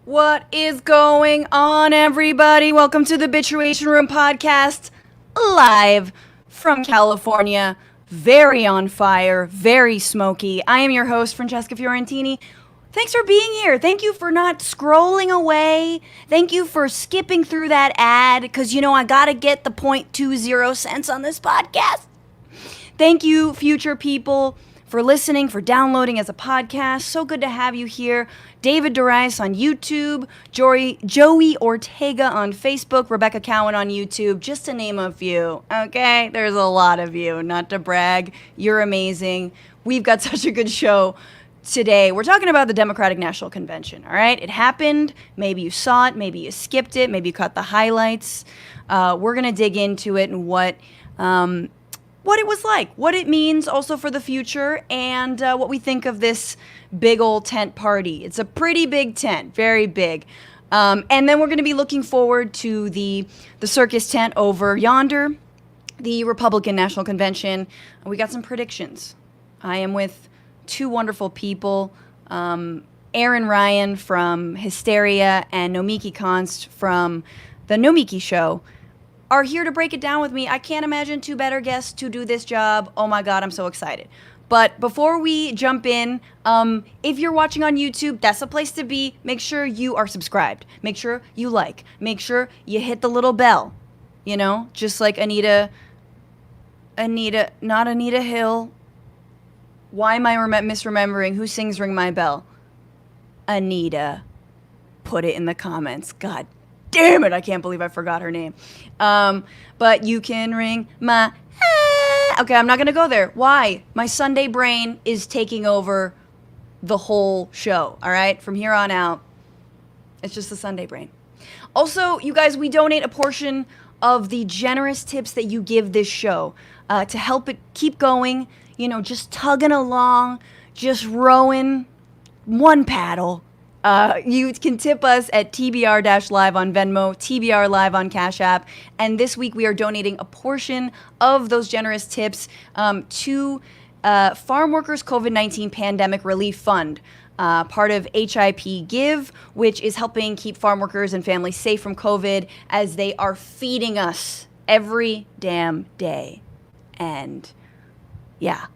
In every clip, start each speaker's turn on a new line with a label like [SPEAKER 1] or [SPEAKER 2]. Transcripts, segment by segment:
[SPEAKER 1] What is going on, everybody? Welcome to the Bitchuation Room podcast, live from California. Very on fire, very smoky. I am your host, Francesca Fiorentini. Thanks for being here. Thank you for not scrolling away. Thank you for skipping through that ad, because, I gotta get the 0.20 cents on this podcast. Thank you, future people, for listening, for downloading as a podcast. So good to have you here. David Darius on YouTube, Joey Ortega on Facebook, Rebecca Cowan on YouTube, just to name a few, okay? There's a lot of you, not to brag. You're amazing. We've got such a good show today. We're talking about the Democratic National Convention, all right? It happened. Maybe you saw it. Maybe you skipped it. Maybe you caught the highlights. We're going to dig into it and what it was like, what it means also for the future, and what we think of this big old tent party. It's a pretty big tent, very big. And then we're going to be looking forward to the circus tent over yonder, the Republican National Convention. We got some predictions. I am with two wonderful people, Erin Ryan from Hysteria and Nomiki Konst from the Nomiki Show, are here to break it down with me. I can't imagine two better guests to do this job. Oh my God, I'm so excited. But before we jump in, if you're watching on YouTube, that's the place to be. Make sure you are subscribed. Make sure you like. Make sure you hit the little bell. Just like Anita, not Anita Hill. Why am I misremembering? Who sings Ring My Bell? Anita. Put it in the comments. God damn it, I can't believe I forgot her name. But you can ring my... Okay, I'm not going to go there. Why? My Sunday brain is taking over the whole show, all right? From here on out, it's just the Sunday brain. Also, you guys, we donate a portion of the generous tips that you give this show to help it keep going, just tugging along, just rowing one paddle. You can tip us at TBR-Live on Venmo, TBR Live on Cash App, and this week we are donating a portion of those generous tips to Farm Workers COVID-19 Pandemic Relief Fund, part of HIP Give, which is helping keep farm workers and families safe from COVID as they are feeding us every damn day. And yeah,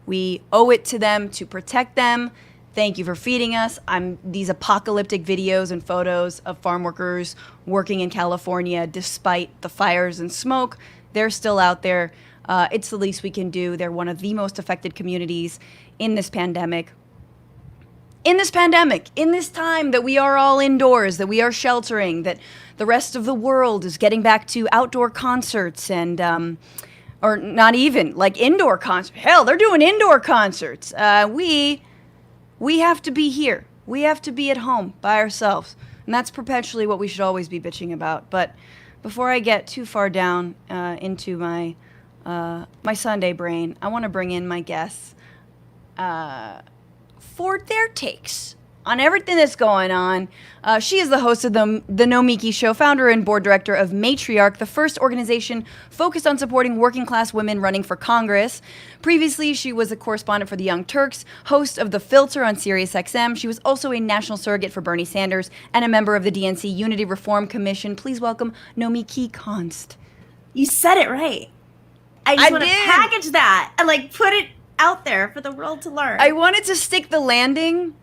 [SPEAKER 1] we owe it to them to protect them. Thank you for feeding us. These apocalyptic videos and photos of farm workers working in California despite the fires and smoke. They're still out there. It's the least we can do. They're one of the most affected communities in this pandemic. In this time that we are all indoors, that we are sheltering, that the rest of the world is getting back to outdoor concerts and, or not even, like indoor concerts. Hell, they're doing indoor concerts. We have to be here. We have to be at home by ourselves. And that's perpetually what we should always be bitching about. But before I get too far down into my Sunday brain, I want to bring in my guests for their takes on everything that's going on. She is the host of the Nomiki Show, founder and board director of Matriarch, the first organization focused on supporting working class women running for Congress. Previously, she was a correspondent for the Young Turks, host of The Filter on SiriusXM. She was also a national surrogate for Bernie Sanders and a member of the DNC Unity Reform Commission. Please welcome Nomiki Konst.
[SPEAKER 2] You said it right. I just want to package that and put it out there for the world to learn.
[SPEAKER 1] I wanted to stick the landing.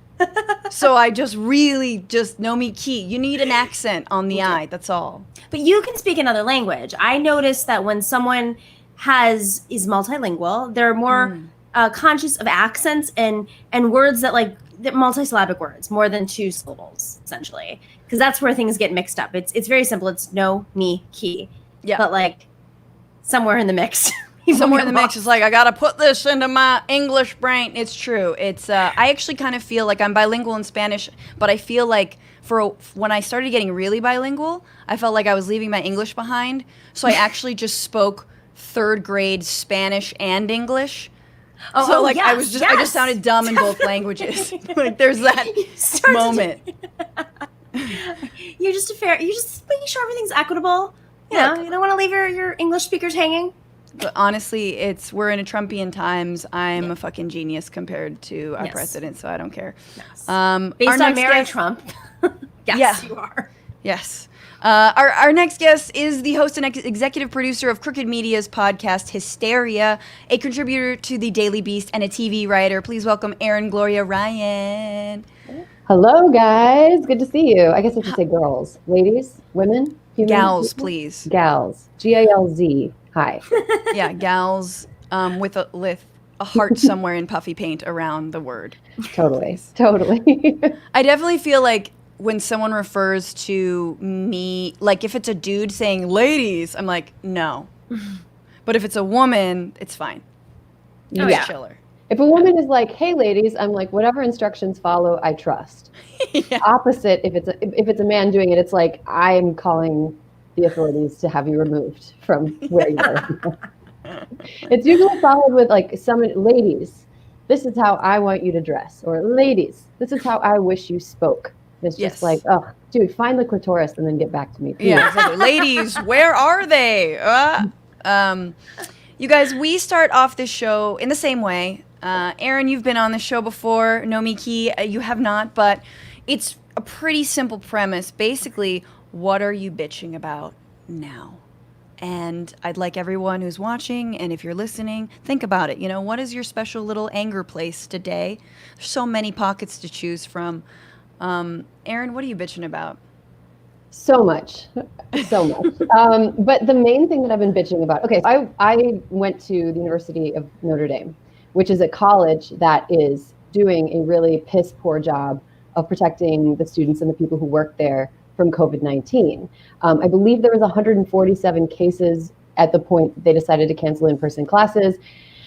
[SPEAKER 1] So I just Nomiki. You need an accent on the I, that's all.
[SPEAKER 2] But you can speak another language. I noticed that when someone is multilingual, they're more conscious of accents and words that multisyllabic words, more than two syllables, essentially. Because that's where things get mixed up. It's very simple. It's no, me, ki.
[SPEAKER 1] Yeah.
[SPEAKER 2] But somewhere in the mix.
[SPEAKER 1] Somewhere in the mix is I gotta put this into my English brain. It's true. It's I actually kind of feel like I'm bilingual in Spanish, but I feel like when I started getting really bilingual, I felt like I was leaving my English behind. So I actually just spoke third grade Spanish and English.
[SPEAKER 2] Yes,
[SPEAKER 1] I just sounded dumb in both languages. There's that moment.
[SPEAKER 2] You're just making sure everything's equitable. You don't want to leave your English speakers hanging.
[SPEAKER 1] But honestly, we're in a Trumpian times. I'm a fucking genius compared to our president, so I don't care.
[SPEAKER 2] Yes. Based on Mary Trump. Yes, you are.
[SPEAKER 1] Yes. Our next guest is the host and executive producer of Crooked Media's podcast, Hysteria, a contributor to The Daily Beast, and a TV writer. Please welcome Erin Gloria Ryan.
[SPEAKER 3] Hello, guys. Good to see you. I guess I should say girls, ladies, women, humans.
[SPEAKER 1] Gals, please.
[SPEAKER 3] Gals. Galz. Hi.
[SPEAKER 1] Yeah, gals with a heart somewhere in puffy paint around the word.
[SPEAKER 3] Totally.
[SPEAKER 1] I definitely feel like when someone refers to me, like if it's a dude saying ladies, I'm like, no. But if it's a woman, it's fine.
[SPEAKER 3] Yeah.
[SPEAKER 1] Chiller.
[SPEAKER 3] If a woman is like, hey, ladies, I'm like, whatever instructions follow, I trust.
[SPEAKER 1] Yeah.
[SPEAKER 3] Opposite, if it's a man doing it, it's like, I'm calling the authorities to have you removed from where you are. It's usually followed with like, ladies, this is how I want you to dress. Or ladies, this is how I wish you spoke. It's just like, oh, dude, find the clitoris and then get back to me. Please.
[SPEAKER 1] Yeah, exactly. Ladies, where are they? You guys, we start off this show in the same way. Erin, you've been on the show before. Nomiki, you have not, but it's a pretty simple premise. Basically, what are you bitching about now? And I'd like everyone who's watching, and if you're listening, think about it. You know, what is your special little anger place today? There's so many pockets to choose from. Erin, what are you bitching about?
[SPEAKER 3] So much. But the main thing that I've been bitching about, okay, so I went to the University of Notre Dame, which is a college that is doing a really piss poor job of protecting the students and the people who work there from COVID-19. I believe there was 147 cases at the point they decided to cancel in-person classes.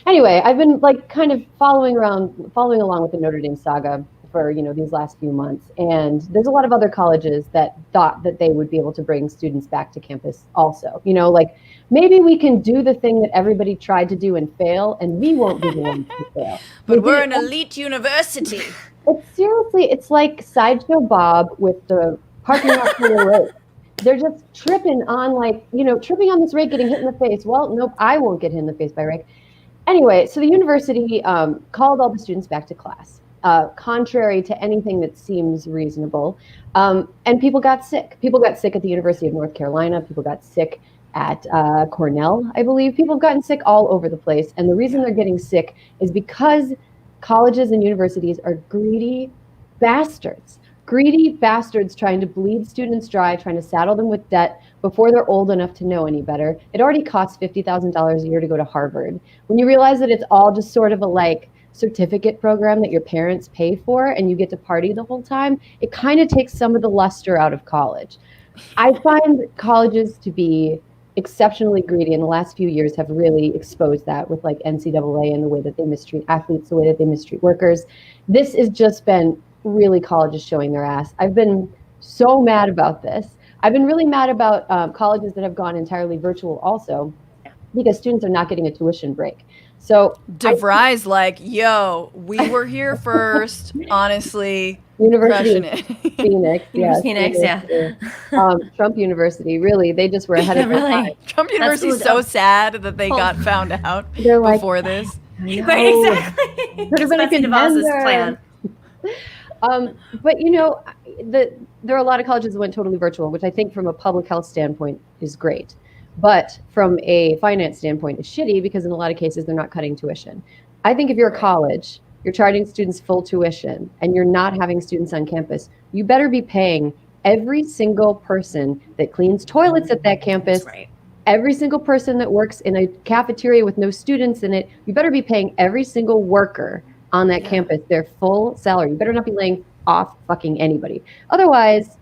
[SPEAKER 3] Anyway, I've been like kind of following along with the Notre Dame saga for, these last few months. And there's a lot of other colleges that thought that they would be able to bring students back to campus also. Like maybe we can do the thing that everybody tried to do and fail, and we won't be the ones to fail.
[SPEAKER 1] But we're an elite university.
[SPEAKER 3] It's like Sideshow Bob with the parking lot for the rake. They're just tripping on tripping on this rake, getting hit in the face. Well, nope, I won't get hit in the face by a rake. Anyway, so the university called all the students back to class. Contrary to anything that seems reasonable. And people got sick. People got sick at the University of North Carolina. People got sick at Cornell, I believe. People have gotten sick all over the place. And the reason they're getting sick is because colleges and universities are greedy bastards. Greedy bastards trying to bleed students dry, trying to saddle them with debt before they're old enough to know any better. It already costs $50,000 a year to go to Harvard. When you realize that it's all just sort of a certificate program that your parents pay for and you get to party the whole time, it kind of takes some of the luster out of college. I find colleges to be exceptionally greedy, and the last few years have really exposed that with NCAA and the way that they mistreat athletes, the way that they mistreat workers. This has just been really colleges showing their ass. I've been so mad about this. I've been really mad about colleges that have gone entirely virtual also, because students are not getting a tuition break. So
[SPEAKER 1] DeVry's yo, we were here first, honestly.
[SPEAKER 3] University of Phoenix.
[SPEAKER 2] Phoenix, yeah.
[SPEAKER 3] Trump University, really, they just were ahead of their time.
[SPEAKER 1] Trump University is so sad that they got found out before this.
[SPEAKER 2] Right, exactly.
[SPEAKER 3] Could have been a contender. Plan. But there are a lot of colleges that went totally virtual, which I think from a public health standpoint is great. But from a finance standpoint, it's shitty because in a lot of cases, they're not cutting tuition. I think if you're a college, you're charging students full tuition and you're not having students on campus, you better be paying every single person that cleans toilets at that campus, every single person that works in a cafeteria with no students in it. You better be paying every single worker on that campus their full salary. You better not be laying off fucking anybody. Otherwise,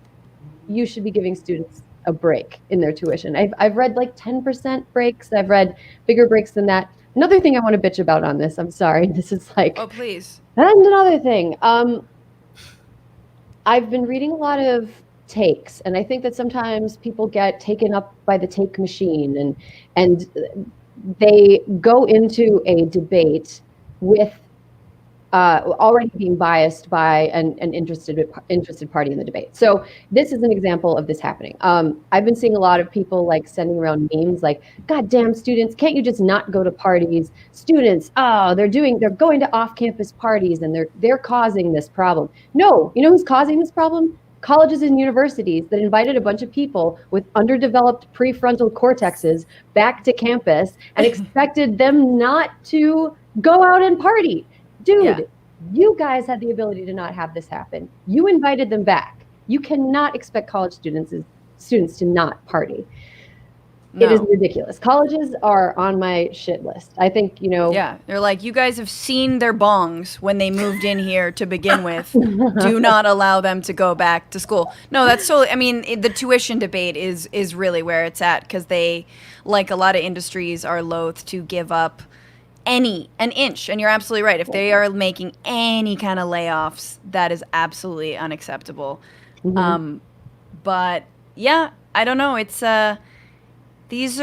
[SPEAKER 3] you should be giving students a break in their tuition. I've read 10% breaks. I've read bigger breaks than that. Another thing I want to bitch about on this, I'm sorry, this is
[SPEAKER 1] oh, please.
[SPEAKER 3] And another thing. I've been reading a lot of takes, and I think that sometimes people get taken up by the take machine and they go into a debate with already being biased by an interested party in the debate. So this is an example of this happening. I've been seeing a lot of people sending around memes God damn students, can't you just not go to parties? Students, they're going to off-campus parties and they're causing this problem. No, you know who's causing this problem? colleges and universities that invited a bunch of people with underdeveloped prefrontal cortexes back to campus and expected them not to go out and party. Dude, you guys had the ability to not have this happen. You invited them back. You cannot expect college students to not party. No. It is ridiculous. Colleges are on my shit list. I think,
[SPEAKER 1] Yeah, they're like, you guys have seen their bongs when they moved in here to begin with. Do not allow them to go back to school. No, that's totally, I mean, the tuition debate is really where it's at, because they, like a lot of industries, are loath to give up an inch. And you're absolutely right. If they are making any kind of layoffs, that is absolutely unacceptable.
[SPEAKER 3] Mm-hmm.
[SPEAKER 1] But yeah, I don't know. It's, this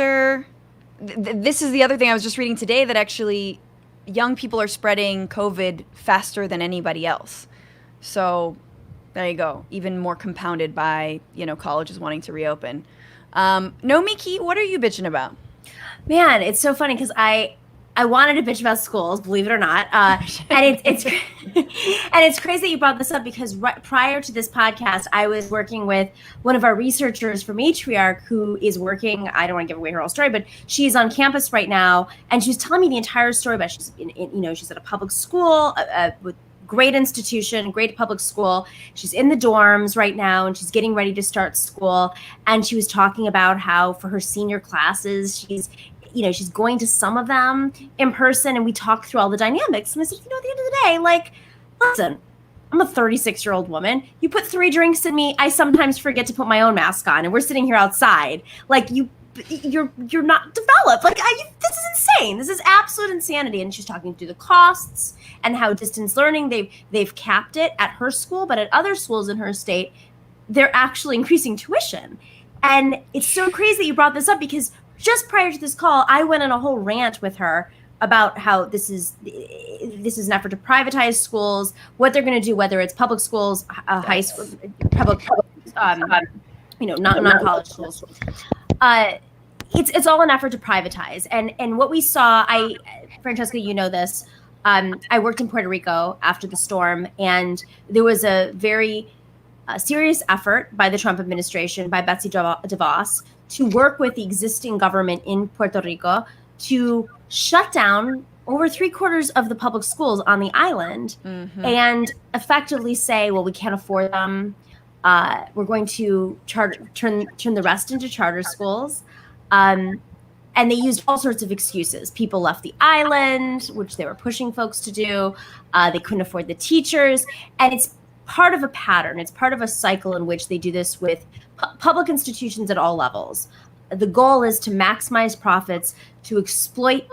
[SPEAKER 1] is the other thing I was just reading today, that actually young people are spreading COVID faster than anybody else. So there you go. Even more compounded by, colleges wanting to reopen. Nomiki, what are you bitching about?
[SPEAKER 2] Man, it's so funny because I wanted to bitch about schools, believe it or not. And it's and it's crazy that you brought this up, because prior to this podcast, I was working with one of our researchers from Matriarch, who is working, I don't want to give away her whole story, but she's on campus right now. And she was telling me the entire story about, she's at a public school, with great institution, great public school. She's in the dorms right now, and she's getting ready to start school. And she was talking about how for her senior classes, she's going to some of them in person, and we talked through all the dynamics. And I said, at the end of the day, like, listen, I'm a 36-year-old woman. You put 3 drinks in me, I sometimes forget to put my own mask on, and we're sitting here outside. Like, you're not developed. Like, this is insane. This is absolute insanity. And she's talking through the costs and how distance learning, they've capped it at her school, but at other schools in her state, they're actually increasing tuition. And it's so crazy that you brought this up, because just prior to this call, I went on a whole rant with her about how this is an effort to privatize schools, what they're going to do, whether it's public schools, high school, public, non-college schools. It's all an effort to privatize. And what we saw, Francesca, you know this, I worked in Puerto Rico after the storm, and there was a very serious effort by the Trump administration, by Betsy DeVos, to work with the existing government in Puerto Rico to shut down over 3/4 of the public schools on the island, and effectively say, well, we can't afford them. We're going to turn the rest into charter schools. And they used all sorts of excuses. People left the island, which they were pushing folks to do. They couldn't afford the teachers. And it's part of a pattern. It's part of a cycle in which they do this with public institutions at all levels. The goal is to maximize profits, to exploit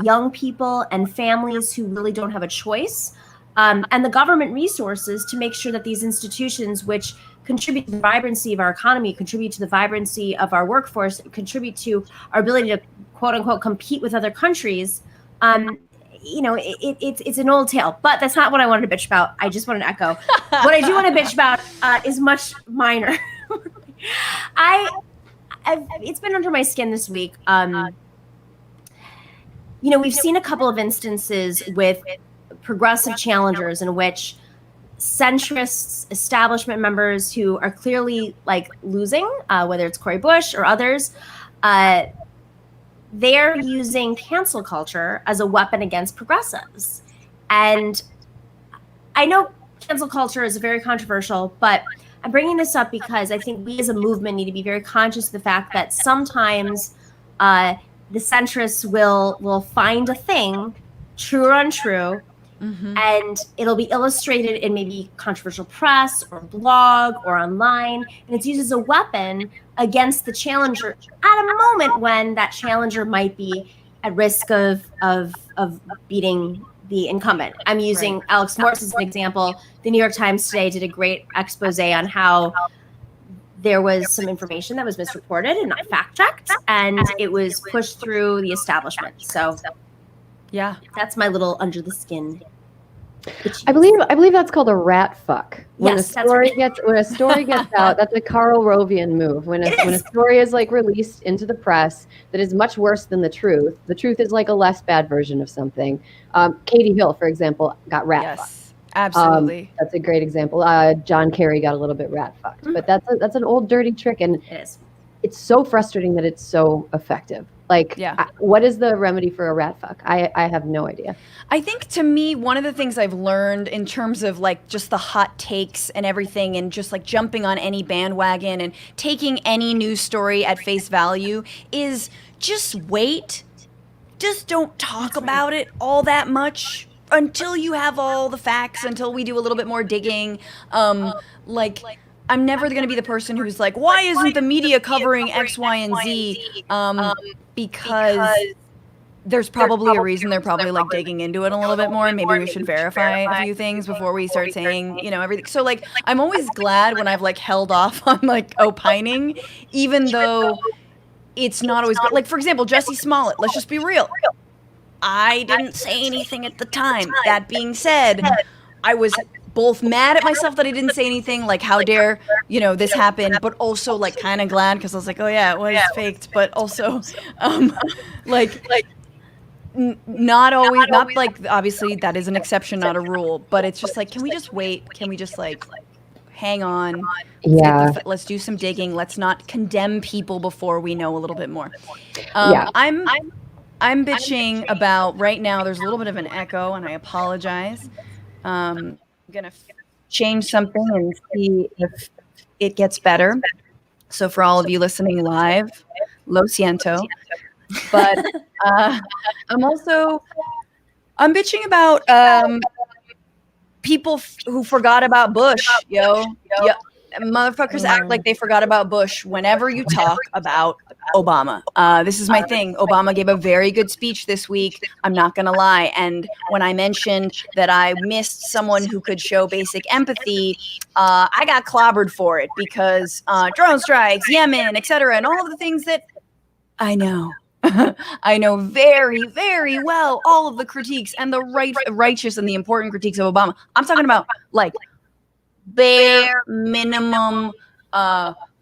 [SPEAKER 2] young people and families who really don't have a choice, and the government resources to make sure that these institutions, which contribute to the vibrancy of our economy, contribute to the vibrancy of our workforce, contribute to our ability to, quote unquote, compete with other countries. It's an old tale, but that's not what I wanted to bitch about. I just wanted to echo. What I do want to bitch about is much minor. It's been under my skin this week. We've seen a couple of instances with progressive challengers in which centrists, establishment members who are clearly like losing, whether it's Cory Bush or others, they're using cancel culture as a weapon against progressives. And I know cancel culture is very controversial, but I'm bringing this up because I think we as a movement need to be very conscious of the fact that sometimes the centrists will find a thing, true or untrue, and it'll be illustrated in maybe controversial press or blog or online, and it's used as a weapon against the challenger at a moment when that challenger might be at risk of beating the incumbent. I'm using Alex Morse as an example. The New York Times today did a great expose on how there was some information that was misreported and not fact-checked, and it was pushed through the establishment. So yeah, that's my little under the skin.
[SPEAKER 3] I believe that's called a rat fuck. When
[SPEAKER 2] Yes,
[SPEAKER 3] a story gets out, that's a Karl Rovian move. When a story is like released into the press that is much worse than the truth. The truth is like a less bad version of something. Katie Hill, for example, got rat fucked.
[SPEAKER 1] Absolutely.
[SPEAKER 3] That's a great example. John Kerry got a little bit rat fucked, but that's an old dirty trick, and
[SPEAKER 2] It is.
[SPEAKER 3] it's so frustrating that it's so effective. Like,
[SPEAKER 1] Yeah.
[SPEAKER 3] what is the remedy for a rat fuck? I have no idea.
[SPEAKER 1] I think to me, one of the things I've learned in terms of like just the hot takes and everything and just like jumping on any bandwagon and taking any news story at face value is just wait. Just don't talk about it all that much until you have all the facts, until we do a little bit more digging. Like, I'm never going to be the person who's like, why isn't the media covering X, Y, and Z? Because there's probably a reason they're probably like digging into it a little bit more. Maybe we should verify a few things before we start saying, you know, everything. So like, I'm always glad when I've like held off on like opining, even though it's not always good. Like, for example, Jussie Smollett, let's just be real. I didn't say anything at the time. That being said, I was both mad at myself that I didn't say anything, like how dare, you know, this happen, but also like kind of glad because I was like, oh yeah, it was faked, but also not always, not like, obviously that is an exception, not a rule, but it's just like, can we just wait? Can we just like hang on?
[SPEAKER 3] Yeah.
[SPEAKER 1] Let's do some digging. Let's not condemn people before we know a little bit more.
[SPEAKER 3] Yeah.
[SPEAKER 1] I'm bitching about right now. There's a little bit of an echo, and I apologize. I'm gonna change something and see if it gets better. So for all of you listening live, lo siento. But I'm bitching about people who forgot about Bush, yo. Motherfuckers act like they forgot about Bush whenever you talk about Obama. This is my thing. Obama gave a very good speech this week. I'm not going to lie. And when I mentioned that I missed someone who could show basic empathy, I got clobbered for it because drone strikes, Yemen, etc., and all of the things that I know. I know very, very well all of the critiques and the righteous and the important critiques of Obama. I'm talking about like bare minimum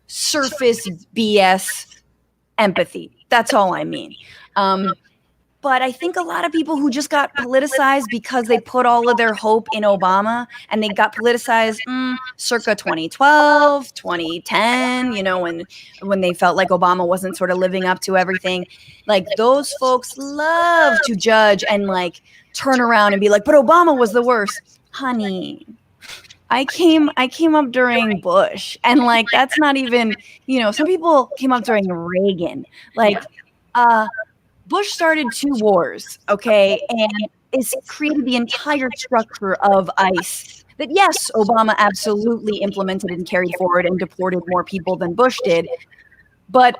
[SPEAKER 1] surface BS empathy. That's all I mean. But I think a lot of people who just got politicized because they put all of their hope in Obama, and they got politicized circa 2012, 2010, you know, when they felt like Obama wasn't sort of living up to everything. Like, those folks love to judge and like turn around and be like, but Obama was the worst. Honey, I came up during Bush, and like, that's not even, you know, some people came up during Reagan. Like, Bush started 2 wars, okay, and it's created the entire structure of ICE that, yes, Obama absolutely implemented and carried forward and deported more people than Bush did. But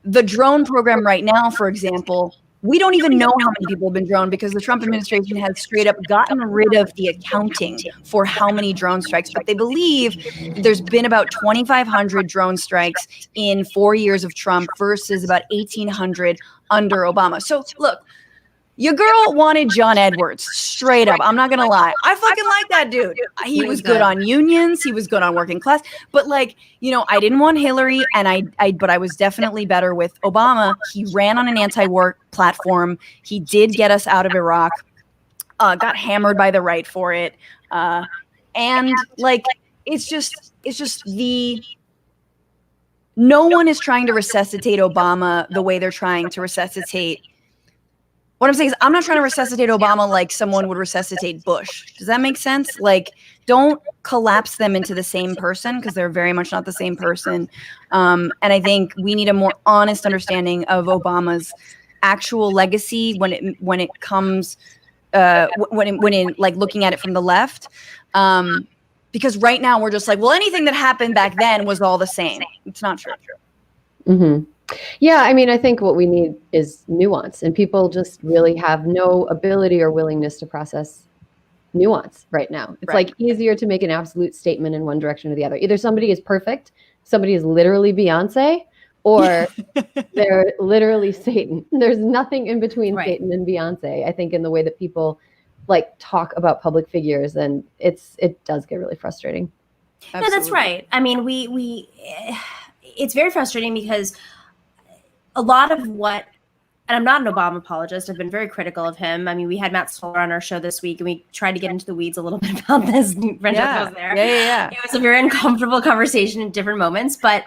[SPEAKER 1] the drone program right now, for example, we don't even know how many people have been droned because the Trump administration has straight up gotten rid of the accounting for how many drone strikes. But they believe there's been about 2,500 drone strikes in 4 years of Trump versus about 1,800 under Obama. So look, your girl wanted John Edwards, straight up. I'm not going to lie. I fucking like that dude. He was good on unions. He was good on working class. But like, you know, I didn't want Hillary, and but I was definitely better with Obama. He ran on an anti-war platform. He did get us out of Iraq, got hammered by the right for it. And like, it's just no one is trying to resuscitate Obama the way they're trying to resuscitate. What I'm saying is, I'm not trying to resuscitate Obama like someone would resuscitate Bush. Does that make sense? Like, don't collapse them into the same person, because they're very much not the same person. And I think we need a more honest understanding of Obama's actual legacy when it comes when like looking at it from the left. Because right now we're just like, well, anything that happened back then was all the same. It's not true.
[SPEAKER 3] Mm-hmm. Yeah, I mean, I think what we need is nuance, and people just really have no ability or willingness to process nuance right now. It's like easier to make an absolute statement in one direction or the other. Either somebody is perfect, somebody is literally Beyonce, or they're literally Satan. There's nothing in between Satan and Beyonce, I think, in the way that people like talk about public figures, and it does get really frustrating.
[SPEAKER 2] Absolutely. No, that's right. I mean, we it's very frustrating because a lot of what and I'm not an Obama apologist. I've been very critical of him. I mean, we had Matt Stoller on our show this week, and we tried to get into the weeds a little bit about this.
[SPEAKER 1] Yeah.
[SPEAKER 2] Was there.
[SPEAKER 1] Yeah.
[SPEAKER 2] It was a very uncomfortable conversation in different moments, but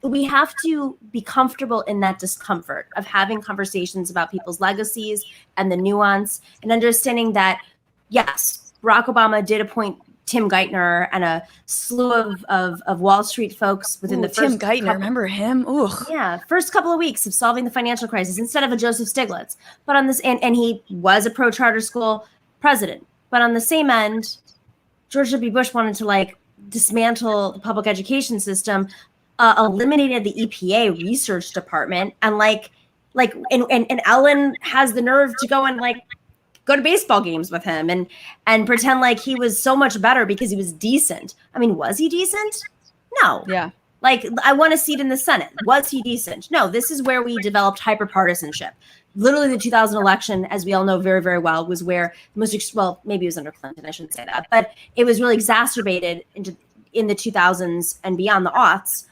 [SPEAKER 2] we have to be comfortable in that discomfort of having conversations about people's legacies and the nuance and understanding that, yes, Barack Obama did appoint Tim Geithner and a slew of Wall Street folks within the first
[SPEAKER 1] Tim Geithner, remember him? Ugh.
[SPEAKER 2] Yeah, first couple of weeks of solving the financial crisis instead of a Joseph Stiglitz. But on this, and he was a pro-charter school president. But on the same end, George W. Bush wanted to like dismantle the public education system, eliminated the EPA research department, and and Ellen has the nerve to go and like go to baseball games with him and pretend like he was so much better because he was decent. I mean, was he decent? No.
[SPEAKER 1] Yeah.
[SPEAKER 2] Like, I want a seat in the Senate. Was he decent? No, this is where we developed hyperpartisanship. Literally the 2000 election, as we all know very, very well, was where the most, well, maybe it was under Clinton, I shouldn't say that, but it was really exacerbated in the 2000s and beyond the aughts.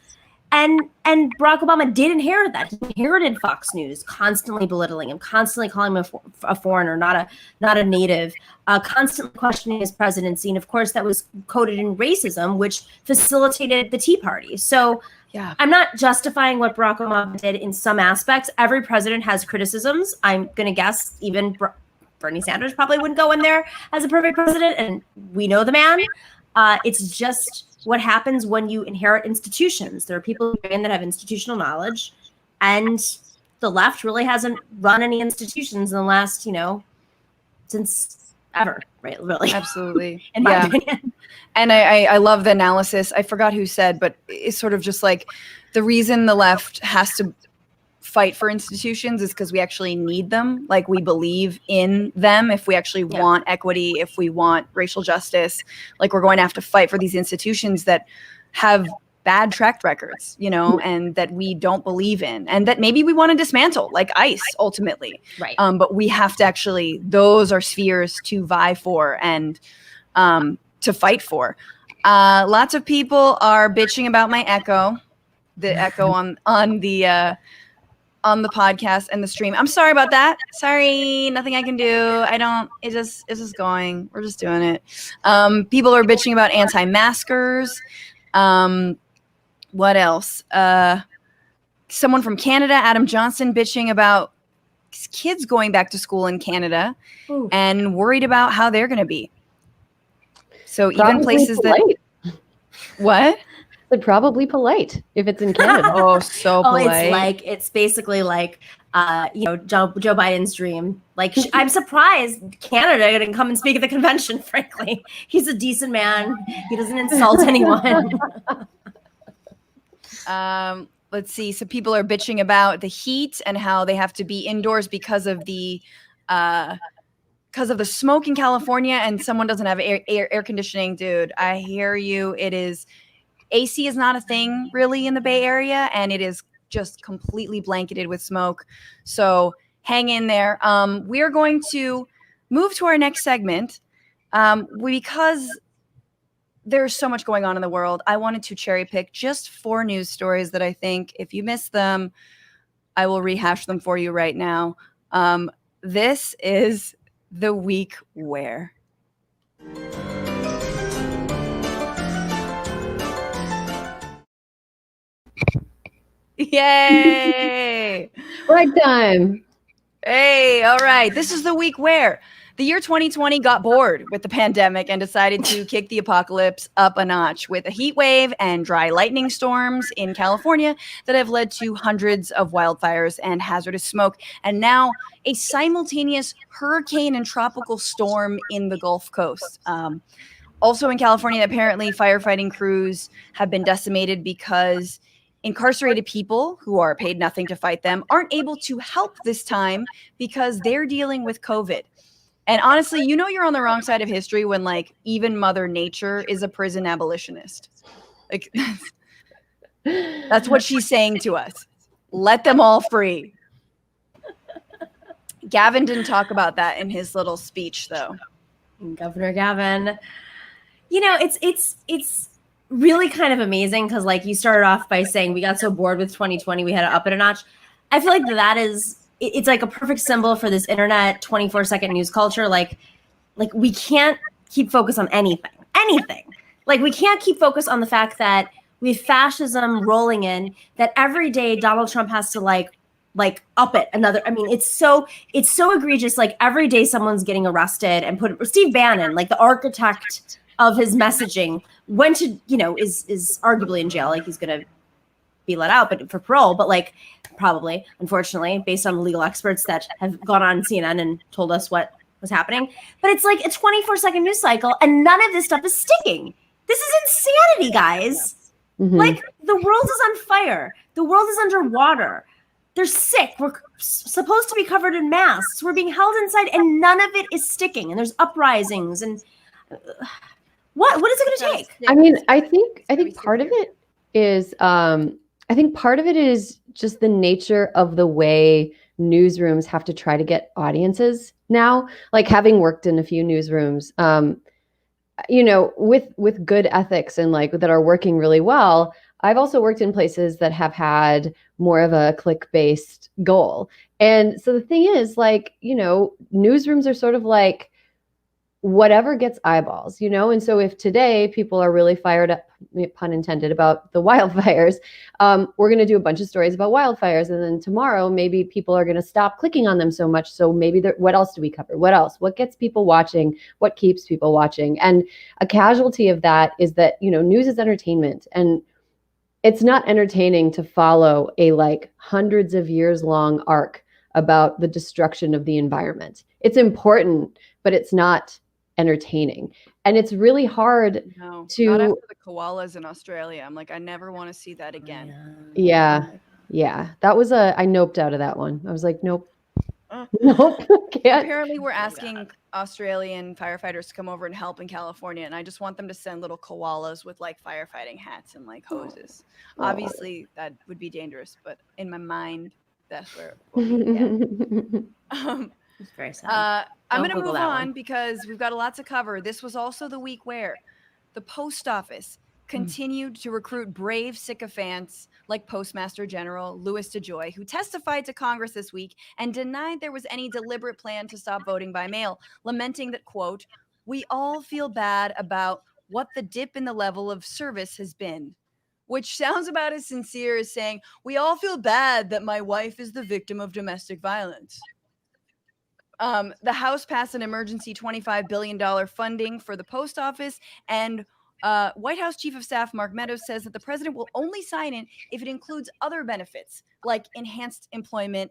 [SPEAKER 2] And Barack Obama did inherit that. He inherited Fox News, constantly belittling him, constantly calling him a foreigner, not a native, constantly questioning his presidency. And of course, that was coded in racism, which facilitated the Tea Party. So
[SPEAKER 1] yeah,
[SPEAKER 2] I'm not justifying what Barack Obama did in some aspects. Every president has criticisms. I'm going to guess even Bernie Sanders probably wouldn't go in there as a perfect president. And we know the man. It's just what happens when you inherit institutions. There are people who go in that have institutional knowledge, and the left really hasn't run any institutions in the last, since ever, right? Really.
[SPEAKER 1] Absolutely.
[SPEAKER 2] In my opinion.
[SPEAKER 1] And I love the analysis. I forgot who said, but it's sort of just like the reason the left has to fight for institutions is because we actually need them. Like, we believe in them. If we actually want equity, if we want racial justice, like, we're going to have to fight for these institutions that have bad track records, and that we don't believe in, and that maybe we want to dismantle, like ICE ultimately.
[SPEAKER 2] Right.
[SPEAKER 1] But we have to actually, those are spheres to vie for and to fight for. Lots of people are bitching about my echo, the echo on the podcast and the stream. I'm sorry about that. Sorry, nothing I can do. It's just going. We're just doing it. People are bitching about anti-maskers. What else? Someone from Canada, Adam Johnson, bitching about kids going back to school in Canada. Ooh. And worried about how they're going to be. So probably even places polite. What?
[SPEAKER 3] They're probably polite if it's in Canada.
[SPEAKER 1] Oh, so polite.
[SPEAKER 2] It's basically like, Joe Biden's dream. Like, I'm surprised Canada didn't come and speak at the convention, frankly. He's a decent man. He doesn't insult anyone.
[SPEAKER 1] Let's see. So people are bitching about the heat and how they have to be indoors because of the smoke in California, and someone doesn't have air conditioning. Dude, I hear you. AC is not a thing really in the Bay Area, and it is just completely blanketed with smoke. So hang in there. We're going to move to our next segment because there's so much going on in the world. I wanted to cherry pick just 4 news stories that I think if you missed them, I will rehash them for you right now. This is the week where. Yay!
[SPEAKER 3] Right time.
[SPEAKER 1] Hey, all right. This is the week where the year 2020 got bored with the pandemic and decided to kick the apocalypse up a notch with a heat wave and dry lightning storms in California that have led to hundreds of wildfires and hazardous smoke, and now a simultaneous hurricane and tropical storm in the Gulf Coast. Also in California, apparently firefighting crews have been decimated because incarcerated people who are paid nothing to fight them aren't able to help this time because they're dealing with COVID. And honestly, you're on the wrong side of history when, like, even Mother Nature is a prison abolitionist. Like, that's what she's saying to us. Let them all free. Gavin didn't talk about that in his little speech, though.
[SPEAKER 2] Governor Gavin. It's really kind of amazing because, like, you started off by saying we got so bored with 2020 we had to up it a notch. I feel like that is it's like a perfect symbol for this internet 24-second news culture. Like we can't keep focus on anything. Like we can't keep focus on the fact that we have fascism rolling in, that every day Donald Trump has to like up it another. I mean, it's so egregious. Like every day someone's getting arrested and Steve Bannon, like the architect of his messaging, went to, is arguably in jail. Like he's going to be let out, but for parole, but like probably, unfortunately, based on the legal experts that have gone on CNN and told us what was happening. But it's like a 24-second news cycle and none of this stuff is sticking. This is insanity, guys.
[SPEAKER 3] Mm-hmm.
[SPEAKER 2] Like the world is on fire. The world is underwater. They're sick. We're supposed to be covered in masks. We're being held inside and none of it is sticking. And there's uprisings and what is it going to take?
[SPEAKER 3] I mean, I think part of it is, I think part of it is just the nature of the way newsrooms have to try to get audiences now. Like having worked in a few newsrooms, with good ethics and like that are working really well. I've also worked in places that have had more of a click-based goal. And so the thing is, like, newsrooms are sort of like whatever gets eyeballs, and so if today people are really fired up, pun intended, about the wildfires, we're going to do a bunch of stories about wildfires, and then tomorrow maybe people are going to stop clicking on them so much, so maybe what else do we cover? What gets people watching? What keeps people watching? And a casualty of that is that news is entertainment, and it's not entertaining to follow a like hundreds of years long arc about the destruction of the environment. It's important, but it's not entertaining. And it's really hard to
[SPEAKER 1] not after the koalas in Australia. I'm like, I never want to see that again.
[SPEAKER 3] Yeah. That was I noped out of that one. I was like, nope. Nope. Can't.
[SPEAKER 1] Apparently we're asking Australian firefighters to come over and help in California, and I just want them to send little koalas with like firefighting hats and like hoses. Obviously that would be dangerous, but in my mind that's where
[SPEAKER 2] It's very sad.
[SPEAKER 1] I'm going to move on because we've got a lot to cover. This was also the week where the post office continued to recruit brave sycophants like Postmaster General Louis DeJoy, who testified to Congress this week and denied there was any deliberate plan to stop voting by mail, lamenting that, quote, "We all feel bad about what the dip in the level of service has been," which sounds about as sincere as saying, "We all feel bad that my wife is the victim of domestic violence." The House passed an emergency $25 billion funding for the post office, and White House Chief of Staff Mark Meadows says that the president will only sign it if it includes other benefits, like enhanced employment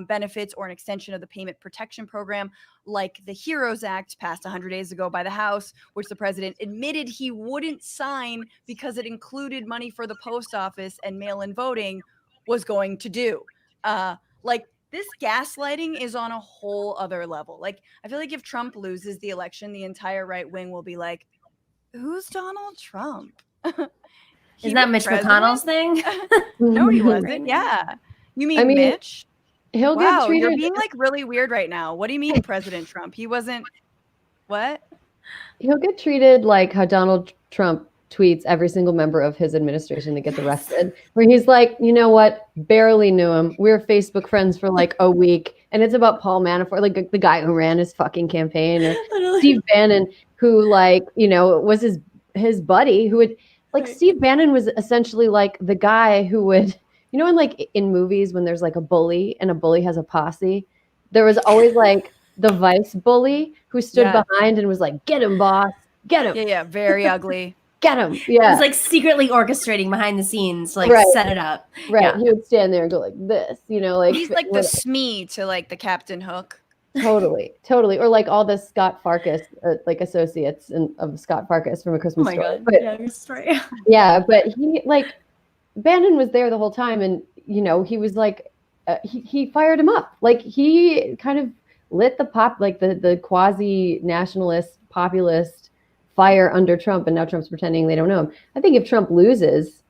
[SPEAKER 1] benefits or an extension of the payment protection program, like the HEROES Act passed 100 days ago by the House, which the president admitted he wouldn't sign because it included money for the post office and mail-in voting was going to do. This gaslighting is on a whole other level. Like, I feel like if Trump loses the election, the entire right wing will be like, who's Donald Trump?
[SPEAKER 2] Isn't that Mitch McConnell's thing?
[SPEAKER 1] No, he wasn't. Yeah. You mean Mitch?
[SPEAKER 3] He'll get treated.
[SPEAKER 1] You're being like really weird right now. What do you mean President Trump? He wasn't. What?
[SPEAKER 3] He'll get treated like how Donald Trump tweets every single member of his administration that gets arrested, where he's like, you know what? Barely knew him. We were Facebook friends for like a week. And it's about Paul Manafort, like the guy who ran his fucking campaign, or Steve Bannon, who was his buddy who would like, Steve Bannon was essentially like the guy who would, in movies when there's like a bully and a bully has a posse, there was always like the vice bully who stood behind and was like, get him, boss, get him.
[SPEAKER 1] Yeah. Very ugly.
[SPEAKER 3] Get him. Yeah.
[SPEAKER 2] He's like secretly orchestrating behind the scenes, like set it up.
[SPEAKER 3] Right.
[SPEAKER 2] Yeah.
[SPEAKER 3] He would stand there and go like this, like
[SPEAKER 1] he's like the Smee to like the Captain Hook.
[SPEAKER 3] Totally. Or like all the Scott Farkas, associates of Scott Farkas from A Christmas Story.
[SPEAKER 2] God.
[SPEAKER 3] But,
[SPEAKER 2] story.
[SPEAKER 3] Yeah, but he Bannon was there the whole time, and he was like, he fired him up. Like he kind of lit the quasi nationalist populist fire under Trump, and now Trump's pretending they don't know him. I think if Trump loses,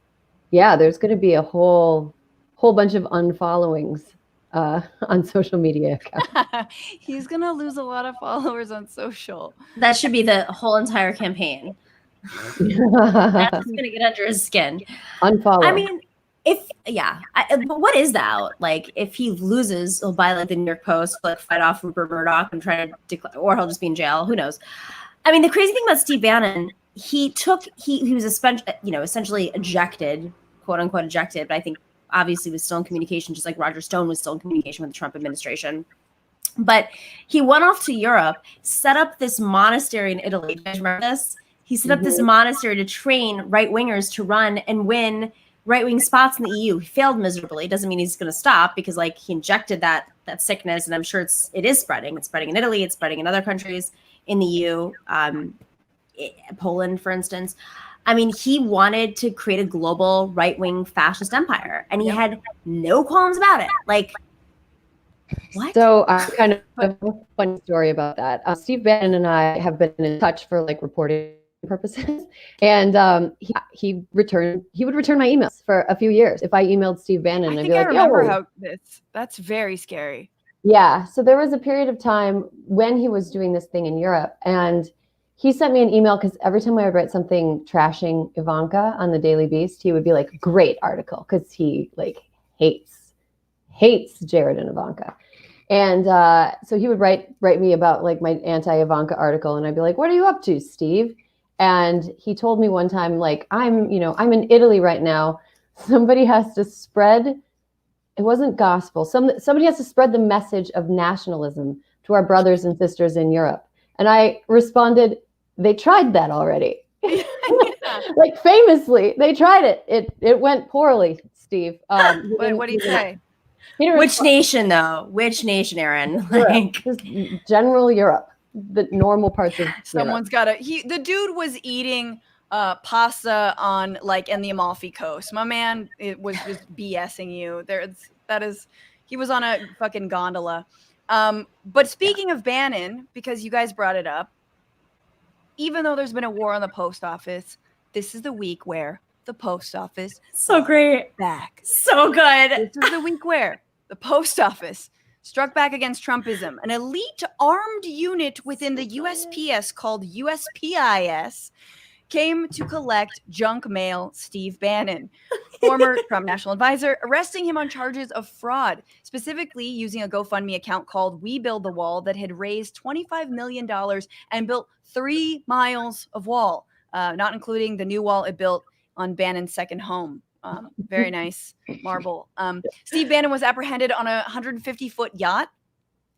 [SPEAKER 3] there's going to be a whole bunch of unfollowings on social media accounts.
[SPEAKER 1] He's going to lose a lot of followers on social.
[SPEAKER 2] That should be the whole entire campaign. That's going to get under his skin.
[SPEAKER 3] Unfollow.
[SPEAKER 2] I mean, But what is that? Like, if he loses, he'll buy like the New York Post, like fight off Rupert Murdoch and try to declare, or he'll just be in jail. Who knows? I mean, the crazy thing about Steve Bannon, he was essentially ejected, quote unquote ejected, but I think obviously was still in communication, just like Roger Stone was still in communication with the Trump administration. But he went off to Europe, set up this monastery in Italy. Do you guys remember this? He set up this monastery to train right-wingers to run and win right-wing spots in the EU. He failed miserably. It doesn't mean he's going to stop, because like he injected that sickness, and I'm sure it is spreading. It's spreading in Italy. It's spreading in other countries in the EU, Poland, for instance. I mean, he wanted to create a global right-wing fascist empire, and he had no qualms about it. Like, what?
[SPEAKER 3] So kind of a funny story about that. Steve Bannon and I have been in touch for like reporting purposes, and he would return my emails for a few years. If I emailed Steve Bannon, I'd be like,
[SPEAKER 1] remember how that's very scary.
[SPEAKER 3] Yeah. So there was a period of time when he was doing this thing in Europe, and he sent me an email because every time I would write something trashing Ivanka on the Daily Beast, he would be like, great article, because he like hates Jared and Ivanka. And so he would write me about like my anti-Ivanka article, and I'd be like, what are you up to, Steve? And he told me one time, like, I'm in Italy right now. Somebody has to spread, it wasn't gospel. Somebody has to spread the message of nationalism to our brothers and sisters in Europe. And I responded, they tried that already. Like famously, they tried it. It went poorly, Steve.
[SPEAKER 1] What do you say?
[SPEAKER 2] Which nation, though? Which nation, Erin? Like,
[SPEAKER 3] just general Europe, the normal parts of
[SPEAKER 1] Someone's got to. The dude was eating pasta on like in the Amalfi Coast. My man, it was just BSing you. He was on a fucking gondola. But speaking of Bannon, because you guys brought it up, even though there's been a war on the post office, this is the week where the post office
[SPEAKER 2] great
[SPEAKER 1] back.
[SPEAKER 2] So good.
[SPEAKER 1] This is the week where the post office struck back against Trumpism. An elite armed unit within the USPS called USPIS came to collect junk mail Steve Bannon, former Trump national advisor, arresting him on charges of fraud, specifically using a GoFundMe account called We Build the Wall that had raised $25 million and built 3 miles of wall, not including the new wall it built on Bannon's second home. Very nice marble. Steve Bannon was apprehended on a 150-foot yacht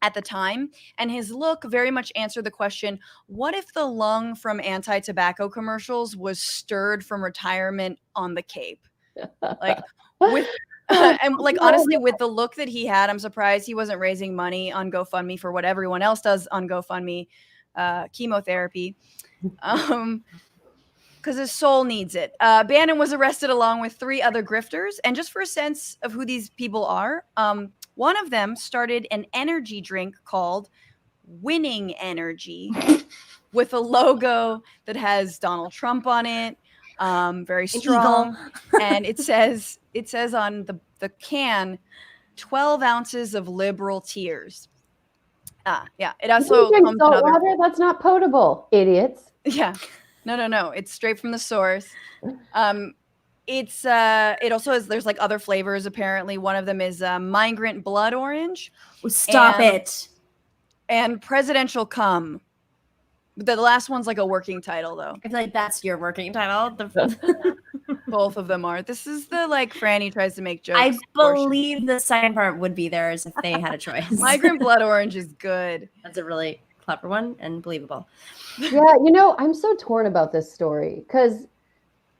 [SPEAKER 1] at the time, and his look very much answered the question, what if the lung from anti-tobacco commercials was stirred from retirement on the Cape? Like, with and like honestly, with the look that he had, I'm surprised he wasn't raising money on GoFundMe for what everyone else does on GoFundMe, chemotherapy. Because his soul needs it. Bannon was arrested along with 3 other grifters. And just for a sense of who these people are, one of them started an energy drink called Winning Energy with a logo that has Donald Trump on it, very strong. And it says on the can, 12 ounces of liberal tears. Yeah. It also comes in
[SPEAKER 3] salt water. That's not potable, idiots.
[SPEAKER 1] Yeah. No. It's straight from the source. It also has, there's like other flavors apparently. One of them is migrant blood orange.
[SPEAKER 2] Stop it.
[SPEAKER 1] And presidential cum. The last one's like a working title though.
[SPEAKER 2] I feel like that's your working title.
[SPEAKER 1] Both of them are. This is the like Franny tries to make jokes.
[SPEAKER 2] I believe the second part would be theirs if they had a choice.
[SPEAKER 1] Migrant blood orange is good.
[SPEAKER 2] That's a really clever one and believable.
[SPEAKER 3] Yeah, I'm so torn about this story because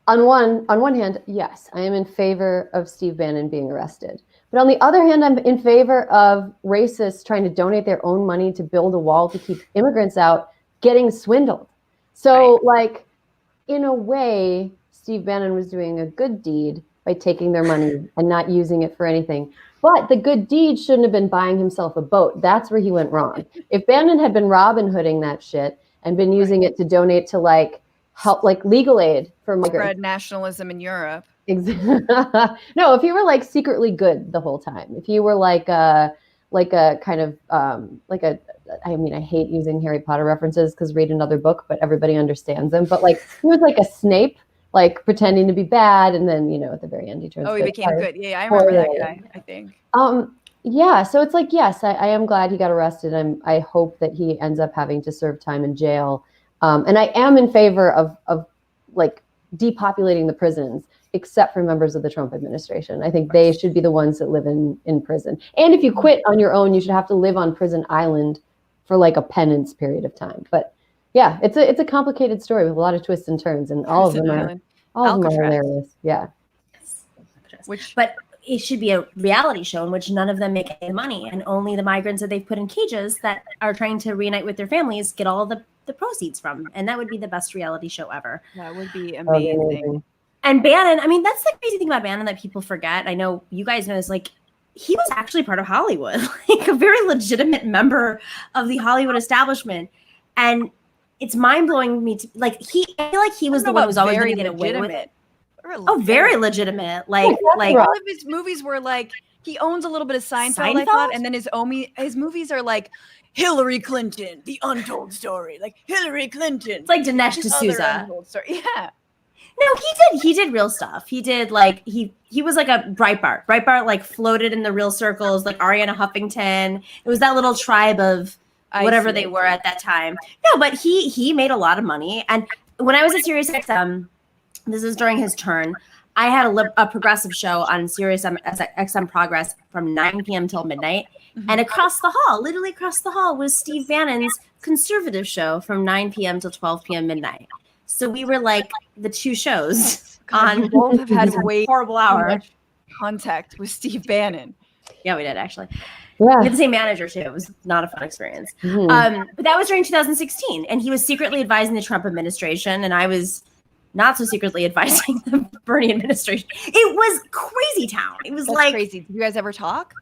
[SPEAKER 3] on one hand, yes, I am in favor of Steve Bannon being arrested. But on the other hand, I'm in favor of racists trying to donate their own money to build a wall to keep immigrants out getting swindled. So like, in a way, Steve Bannon was doing a good deed by taking their money and not using it for anything. But the good deed shouldn't have been buying himself a boat. That's where he went wrong. If Bannon had been Robin Hooding that shit and been using it to donate to like help, like legal aid for migrants.
[SPEAKER 1] Spread nationalism in Europe.
[SPEAKER 3] No, if you were like secretly good the whole time, if you were like a kind of I mean, I hate using Harry Potter references because read another book, but everybody understands them. But like he was like a Snape, like pretending to be bad, and then at the very end he turns.
[SPEAKER 1] Oh, he
[SPEAKER 3] good.
[SPEAKER 1] became good. Yeah, I remember that guy. I think.
[SPEAKER 3] Yeah, so it's like, yes, I am glad he got arrested. I hope that he ends up having to serve time in jail. And I am in favor of like depopulating the prisons, except for members of the Trump administration. I think they should be the ones that live in prison. And if you quit on your own, you should have to live on prison island for like a penance period of time. But yeah, it's a complicated story with a lot of twists and turns, and all of them are hilarious. Yeah.
[SPEAKER 2] But it should be a reality show in which none of them make any money, and only the migrants that they've put in cages that are trying to reunite with their families get all the proceeds from. And that would be the best reality show ever.
[SPEAKER 1] That would be amazing.
[SPEAKER 2] And Bannon, I mean, that's the crazy thing about Bannon that people forget. I know you guys know is like, he was actually part of Hollywood, like a very legitimate member of the Hollywood establishment. And it's mind-blowing me to like, I feel like he was the one who was always going to get away with it. Oh, very legitimate. Like
[SPEAKER 1] all of his movies were like, he owns a little bit of Seinfeld? I thought, and then his movies are like Hillary Clinton, the untold story, like Hillary Clinton.
[SPEAKER 2] It's like Dinesh D'Souza.
[SPEAKER 1] Yeah.
[SPEAKER 2] No, he did real stuff. He did like he was like a Breitbart. Breitbart like floated in the real circles, like Ariana Huffington. It was that little tribe of whatever they were at that time. No, but he made a lot of money. And when I was at SiriusXM, this is during his turn, I had a progressive show on SiriusXM Progress from 9 p.m. till midnight. Mm-hmm. And literally across the hall, was Steve Bannon's conservative show from 9 p.m. till 12 p.m. midnight. So we were like the two shows on.
[SPEAKER 1] We both have had way
[SPEAKER 2] horrible hour
[SPEAKER 1] contact with Steve Bannon.
[SPEAKER 2] Yeah, we did actually.
[SPEAKER 3] Yeah.
[SPEAKER 2] We had the same manager too. It was not a fun experience. Mm-hmm. But that was during 2016, and he was secretly advising the Trump administration, and I was not so secretly advising the Bernie administration. It was crazy town. It was That's
[SPEAKER 1] crazy. Did you guys ever talk?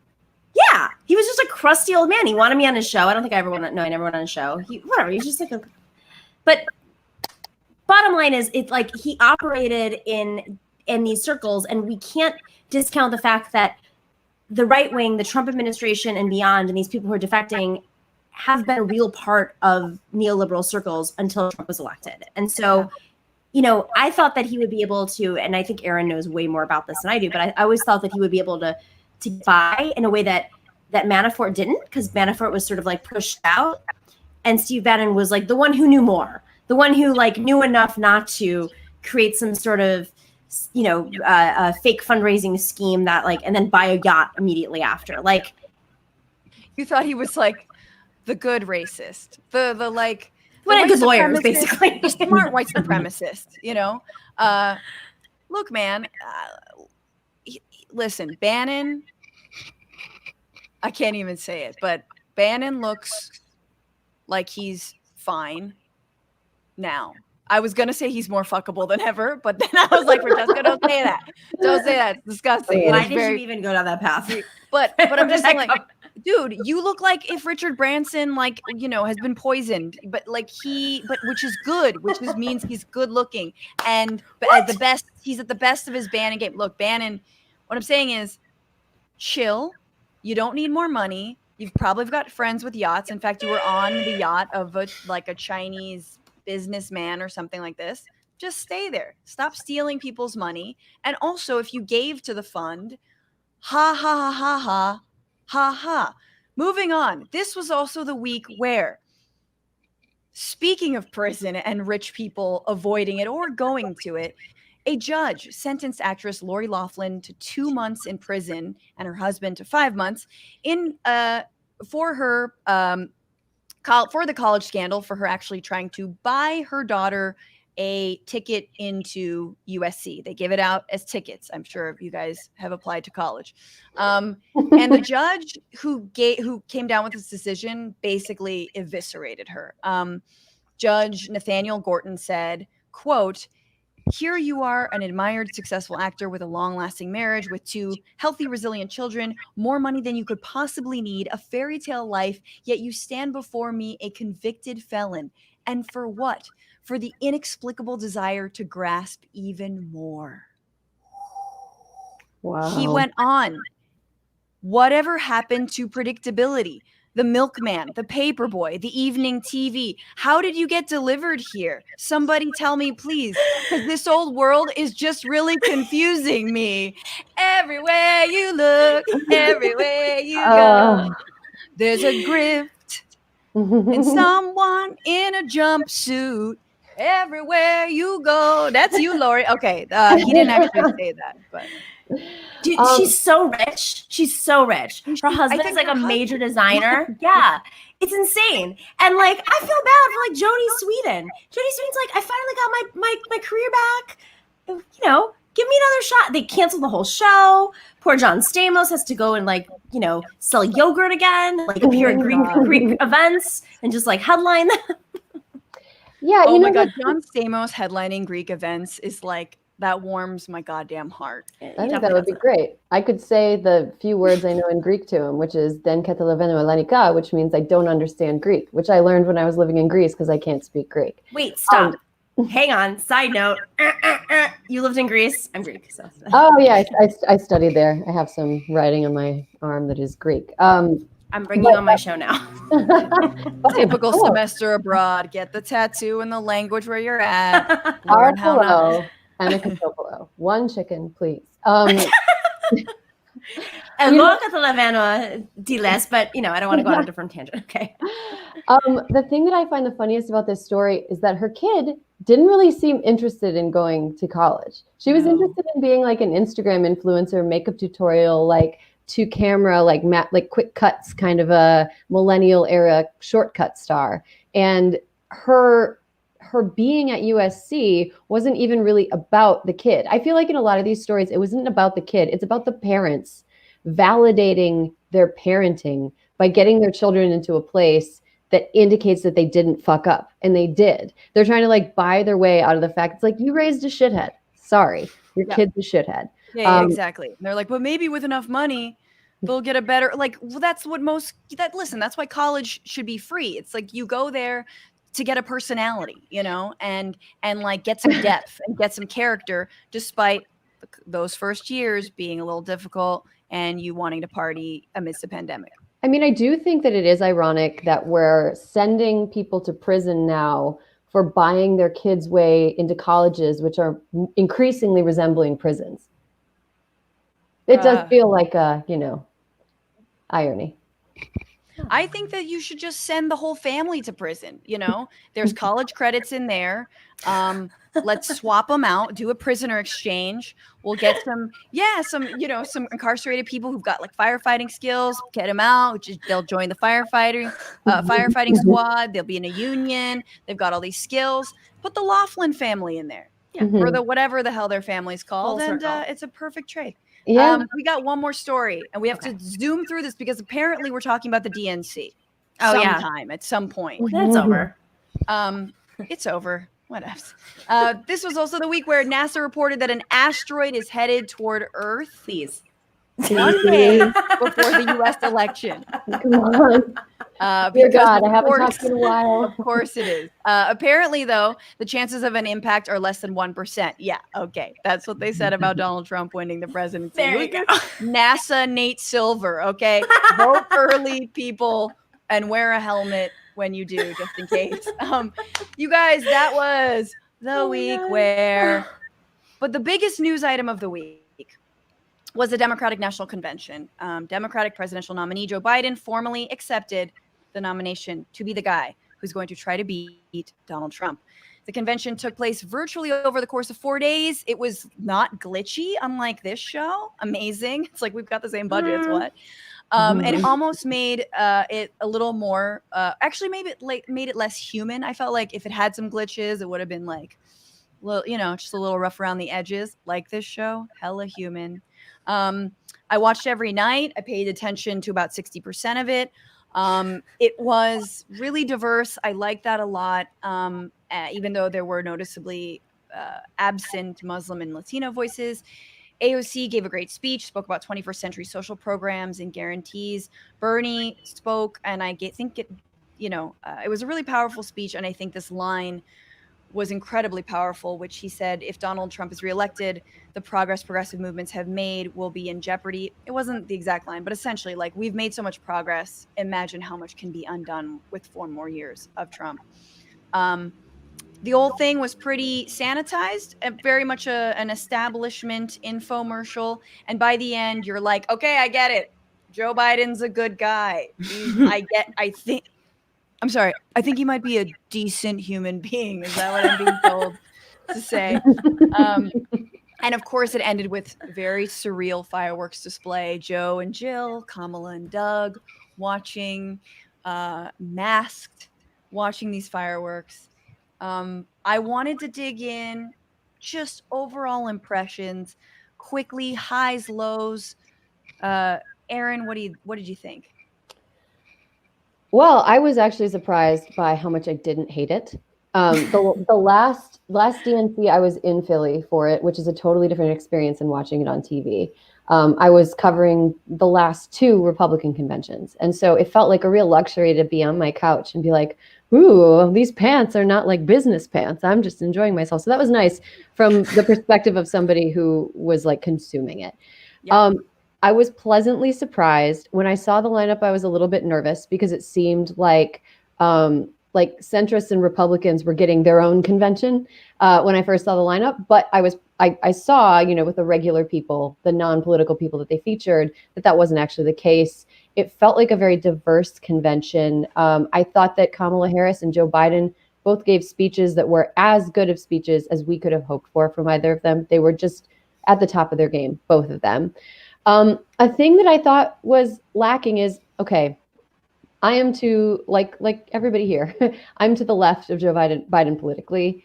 [SPEAKER 2] Yeah, he was just a crusty old man. He wanted me on his show. I don't think I ever went. No, I never went on his show. He's just like a. But bottom line is, it's like he operated in these circles, and we can't discount the fact that the right wing, the Trump administration, and beyond, and these people who are defecting, have been a real part of neoliberal circles until Trump was elected, and so. I thought that he would be able to, and I think Erin knows way more about this than I do, but I always thought that he would be able to buy in a way that Manafort didn't, because Manafort was sort of like pushed out, and Steve Bannon was like the one who knew more, the one who like knew enough not to create some sort of, fake fundraising scheme that like, and then buy a yacht immediately after. Like,
[SPEAKER 1] you thought he was like the good racist, the like.
[SPEAKER 2] What a good lawyer, basically.
[SPEAKER 1] The smart white supremacist, Look, man, listen, Bannon, I can't even say it, but Bannon looks like he's fine now. I was going to say he's more fuckable than ever, but then I was like, Francesca, don't say that. Don't say that. It's disgusting.
[SPEAKER 2] Why did you even go down that path?
[SPEAKER 1] But I'm just saying, like, dude, you look like if Richard Branson, like, has been poisoned, but which is good, which means he's good looking. And at the best, he's at the best of his Bannon game. Look, Bannon, what I'm saying is chill. You don't need more money. You've probably got friends with yachts. In fact, you were on the yacht of a Chinese businessman or something like this. Just stay there. Stop stealing people's money. And also, if you gave to the fund, ha, ha, ha, ha, ha. Ha ha. Moving on. This was also the week where, speaking of prison and rich people avoiding it or going to it, a judge sentenced actress Lori Laughlin to 2 months in prison and her husband to 5 months for the college scandal, for her actually trying to buy her daughter a ticket into USC. They give it out as tickets. I'm sure you guys have applied to college. And the judge who came down with this decision basically eviscerated her. Judge Nathaniel Gorton said, quote, "Here you are, an admired, successful actor with a long-lasting marriage with 2 healthy, resilient children, more money than you could possibly need, a fairy tale life, yet you stand before me a convicted felon. And for what? For the inexplicable desire to grasp even more."
[SPEAKER 3] Wow.
[SPEAKER 1] He went on. Whatever happened to predictability? the milkman, the paperboy, the evening TV. How did you get delivered here? Somebody tell me, please, because this old world is just really confusing me. Everywhere you look, everywhere you go, there's a grift and someone in a jumpsuit. Everywhere you go. That's you, Lori. Okay, he didn't actually say that, but
[SPEAKER 2] Dude, she's so rich. She's so rich. Her husband is like a major designer. Yeah. It's insane. And like, I feel bad for like Jodie Sweetin. Jodie Sweetin's like, I finally got my career back. You know, give me another shot. They canceled the whole show. Poor John Stamos has to go and like, you know, sell yogurt again, like appear at Greek events and just like headline them.
[SPEAKER 3] Yeah.
[SPEAKER 1] Oh my God, John Stamos headlining Greek events is like, that warms my goddamn heart.
[SPEAKER 3] I think that would be great. I could say the few words I know in Greek to him, which is "den καταλαβαίνω ελληνικά," which means I don't understand Greek, which I learned when I was living in Greece because I can't speak Greek.
[SPEAKER 2] Wait, stop. Hang on. Side note. You lived in Greece. I'm Greek. So.
[SPEAKER 3] Oh yeah, I studied there. I have some writing on my arm that is Greek.
[SPEAKER 2] I'm bringing you on my show now.
[SPEAKER 1] Typical semester abroad. Get the tattoo in the language where you're at.
[SPEAKER 3] Learn how not. And a Cantopolo. One chicken, please.
[SPEAKER 2] But you know, I don't want to go on a different tangent. Okay.
[SPEAKER 3] The thing that I find the funniest about this story is that her kid didn't really seem interested in going to college. She was interested in being like an Instagram influencer, makeup tutorial, like to camera, like quick cuts, kind of a millennial era shortcut star. And her being at USC wasn't even really about the kid. I feel like in a lot of these stories, it wasn't about the kid. It's about the parents validating their parenting by getting their children into a place that indicates that they didn't fuck up. And they did. They're trying to like buy their way out of the fact. It's like, you raised a shithead. Sorry, your kid's a shithead.
[SPEAKER 1] Yeah, exactly. And they're like, but maybe with enough money, they'll get a better, like, well, that's what that's why college should be free. It's like you go there to get a personality, you know, and like get some depth and get some character, despite those first years being a little difficult and you wanting to party amidst a pandemic.
[SPEAKER 3] I mean, I do think that it is ironic that we're sending people to prison now for buying their kids' way into colleges, which are increasingly resembling prisons. It does feel like a, you know, irony.
[SPEAKER 1] I think that you should just send the whole family to prison. You know, there's college credits in there. Let's swap them out, do a prisoner exchange. We'll get some incarcerated people who've got like firefighting skills, get them out. They'll join the firefighting squad. They'll be in a union. They've got all these skills. Put the Laughlin family in there, or the whatever the hell their family's called, and it's a perfect trade.
[SPEAKER 3] Yeah.
[SPEAKER 1] We got one more story, and we have to zoom through this because apparently we're talking about the DNC. At some point.
[SPEAKER 2] That's over.
[SPEAKER 1] It's over. Whatever. This was also the week where NASA reported that an asteroid is headed toward Earth.
[SPEAKER 2] Please.
[SPEAKER 1] 1 day before the U.S. election.
[SPEAKER 3] Come on. Dear God, I haven't talked in a while.
[SPEAKER 1] Of course it is. Apparently, though, the chances of an impact are less than 1%. Yeah, okay. That's what they said about Donald Trump winning the presidency.
[SPEAKER 2] There you go.
[SPEAKER 1] NASA Nate Silver, okay? Vote early, people, and wear a helmet when you do, just in case. You guys, that was the week where... But the biggest news item of the week was the Democratic National Convention. Democratic presidential nominee Joe Biden formally accepted the nomination to be the guy who's going to try to beat Donald Trump. The convention took place virtually over the course of 4 days. It was not glitchy, unlike this show. Amazing. It's like we've got the same budgets. What? And it almost made it a little more. Actually, made it less human. I felt like if it had some glitches, it would have been like, just a little rough around the edges. Like this show, hella human. I watched every night. I paid attention to about 60% of it. It was really diverse. I liked that a lot, even though there were noticeably absent Muslim and Latino voices. AOC gave a great speech, spoke about 21st century social programs and guarantees. Bernie spoke, and I think it was a really powerful speech. And I think this line was incredibly powerful, which he said, if Donald Trump is reelected, the progress progressive movements have made will be in jeopardy. It wasn't the exact line, but essentially, like, we've made so much progress. Imagine how much can be undone with 4 more years of Trump. The whole thing was pretty sanitized, very much an establishment infomercial. And by the end, you're like, okay, I get it. Joe Biden's a good guy. I think he might be a decent human being. Is that what I'm being told to say? And of course, it ended with very surreal fireworks display. Joe and Jill, Kamala and Doug watching, masked, watching these fireworks. I wanted to dig in, just overall impressions, quickly, highs, lows. Erin, what did you think?
[SPEAKER 3] Well, I was actually surprised by how much I didn't hate it. The last DNC, I was in Philly for it, which is a totally different experience than watching it on TV. I was covering the last 2 Republican conventions. And so it felt like a real luxury to be on my couch and be like, ooh, these pants are not like business pants. I'm just enjoying myself. So that was nice from the perspective of somebody who was like consuming it.
[SPEAKER 1] Yeah.
[SPEAKER 3] I was pleasantly surprised. When I saw the lineup, I was a little bit nervous because it seemed like centrists and Republicans were getting their own convention when I first saw the lineup. But I saw, with the regular people, the non-political people that they featured, that wasn't actually the case. It felt like a very diverse convention. I thought that Kamala Harris and Joe Biden both gave speeches that were as good of speeches as we could have hoped for from either of them. They were just at the top of their game, both of them. A thing that I thought was lacking is, okay, I am to, like everybody here, I'm to the left of Joe Biden politically.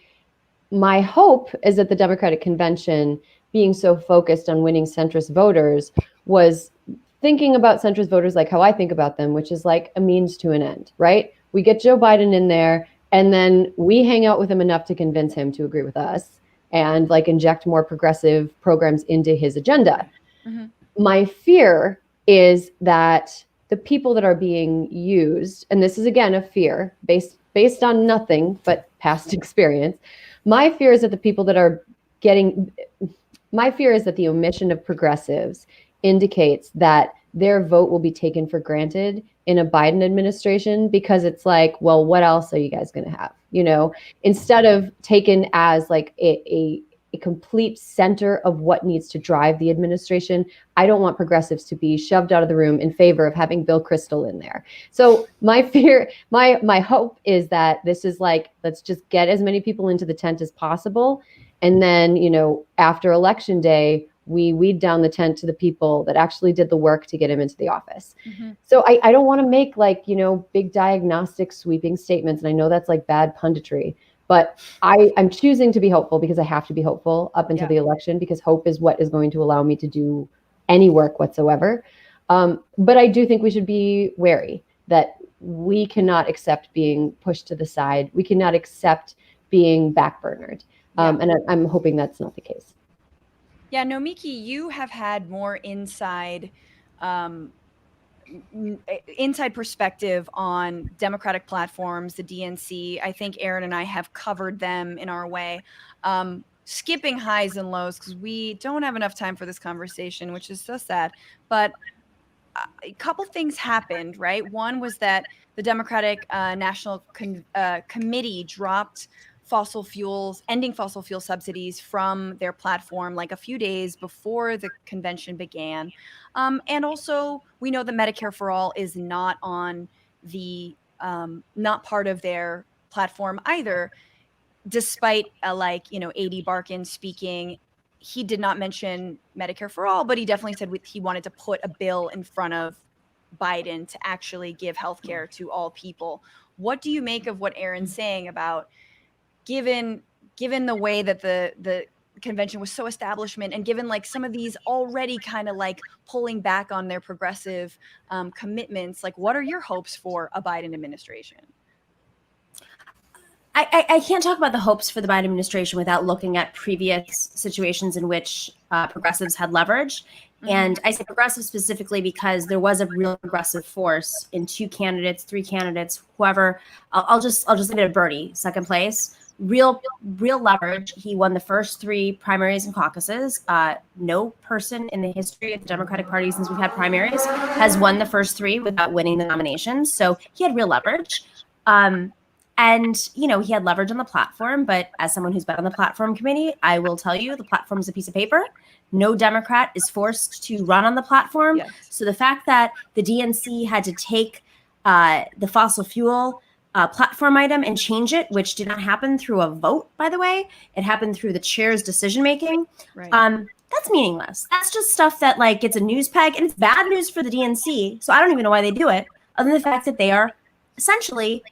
[SPEAKER 3] My hope is that the Democratic convention, being so focused on winning centrist voters, was thinking about centrist voters like how I think about them, which is like a means to an end, right? We get Joe Biden in there, and then we hang out with him enough to convince him to agree with us and like inject more progressive programs into his agenda. Mm-hmm. My fear is that the people that are being used, and this is again a fear based on nothing but past experience. My fear is that the omission of progressives indicates that their vote will be taken for granted in a Biden administration, because it's like, well, what else are you guys going to have? Instead of taken as like a complete center of what needs to drive the administration. I don't want progressives to be shoved out of the room in favor of having Bill Kristol in there. So my fear, my hope is that this is like, let's just get as many people into the tent as possible. And then, after election day, we weed down the tent to the people that actually did the work to get him into the office. Mm-hmm. So I don't want to make like, big diagnostic sweeping statements. And I know that's like bad punditry. But I'm choosing to be hopeful because I have to be hopeful up until the election, because hope is what is going to allow me to do any work whatsoever. But I do think we should be wary that we cannot accept being pushed to the side. We cannot accept being backburnered. And I'm hoping that's not the case.
[SPEAKER 1] Yeah, Nomiki, you have had more inside perspective on Democratic platforms, the DNC. I think Erin and I have covered them in our way, skipping highs and lows because we don't have enough time for this conversation, which is so sad. But a couple things happened, right? One was that the Democratic National Committee dropped ending fossil fuel subsidies from their platform like a few days before the convention began. And also we know that Medicare for All is not on not part of their platform either, despite A.D. Barkin speaking. He did not mention Medicare for All, but he definitely said he wanted to put a bill in front of Biden to actually give healthcare to all people. What do you make of what Erin's saying about given the way that the convention was so establishment, and given like some of these already kind of like pulling back on their progressive commitments, like what are your hopes for a Biden administration?
[SPEAKER 2] I can't talk about the hopes for the Biden administration without looking at previous situations in which progressives had leverage. Mm-hmm. And I say progressive specifically because there was a real progressive force in 2 candidates, 3 candidates, whoever. I'll just leave it at Bernie, second place, real leverage. He won the first 3 primaries and caucuses. No person in the history of the Democratic Party since we've had primaries has won the first 3 without winning the nominations. So he had real leverage. And, you know, he had leverage on the platform. But as someone who's been on the platform committee, I will tell you the platform is a piece of paper. No Democrat is forced to run on the platform.
[SPEAKER 1] Yes.
[SPEAKER 2] So the fact that the DNC had to take the fossil fuel platform item and change it, which did not happen through a vote, by the way. It happened through the chair's decision making.
[SPEAKER 1] Right.
[SPEAKER 2] That's meaningless. That's just stuff that like gets a news peg, and it's bad news for the DNC. So I don't even know why they do it, other than the fact that they are essentially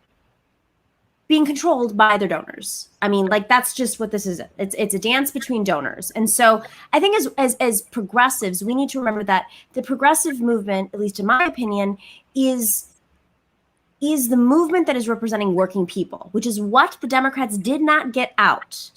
[SPEAKER 2] being controlled by their donors. I mean, like that's just what this is. It's a dance between donors. And so I think as progressives, we need to remember that the progressive movement, at least in my opinion, is the movement that is representing working people, which is what the Democrats did not get out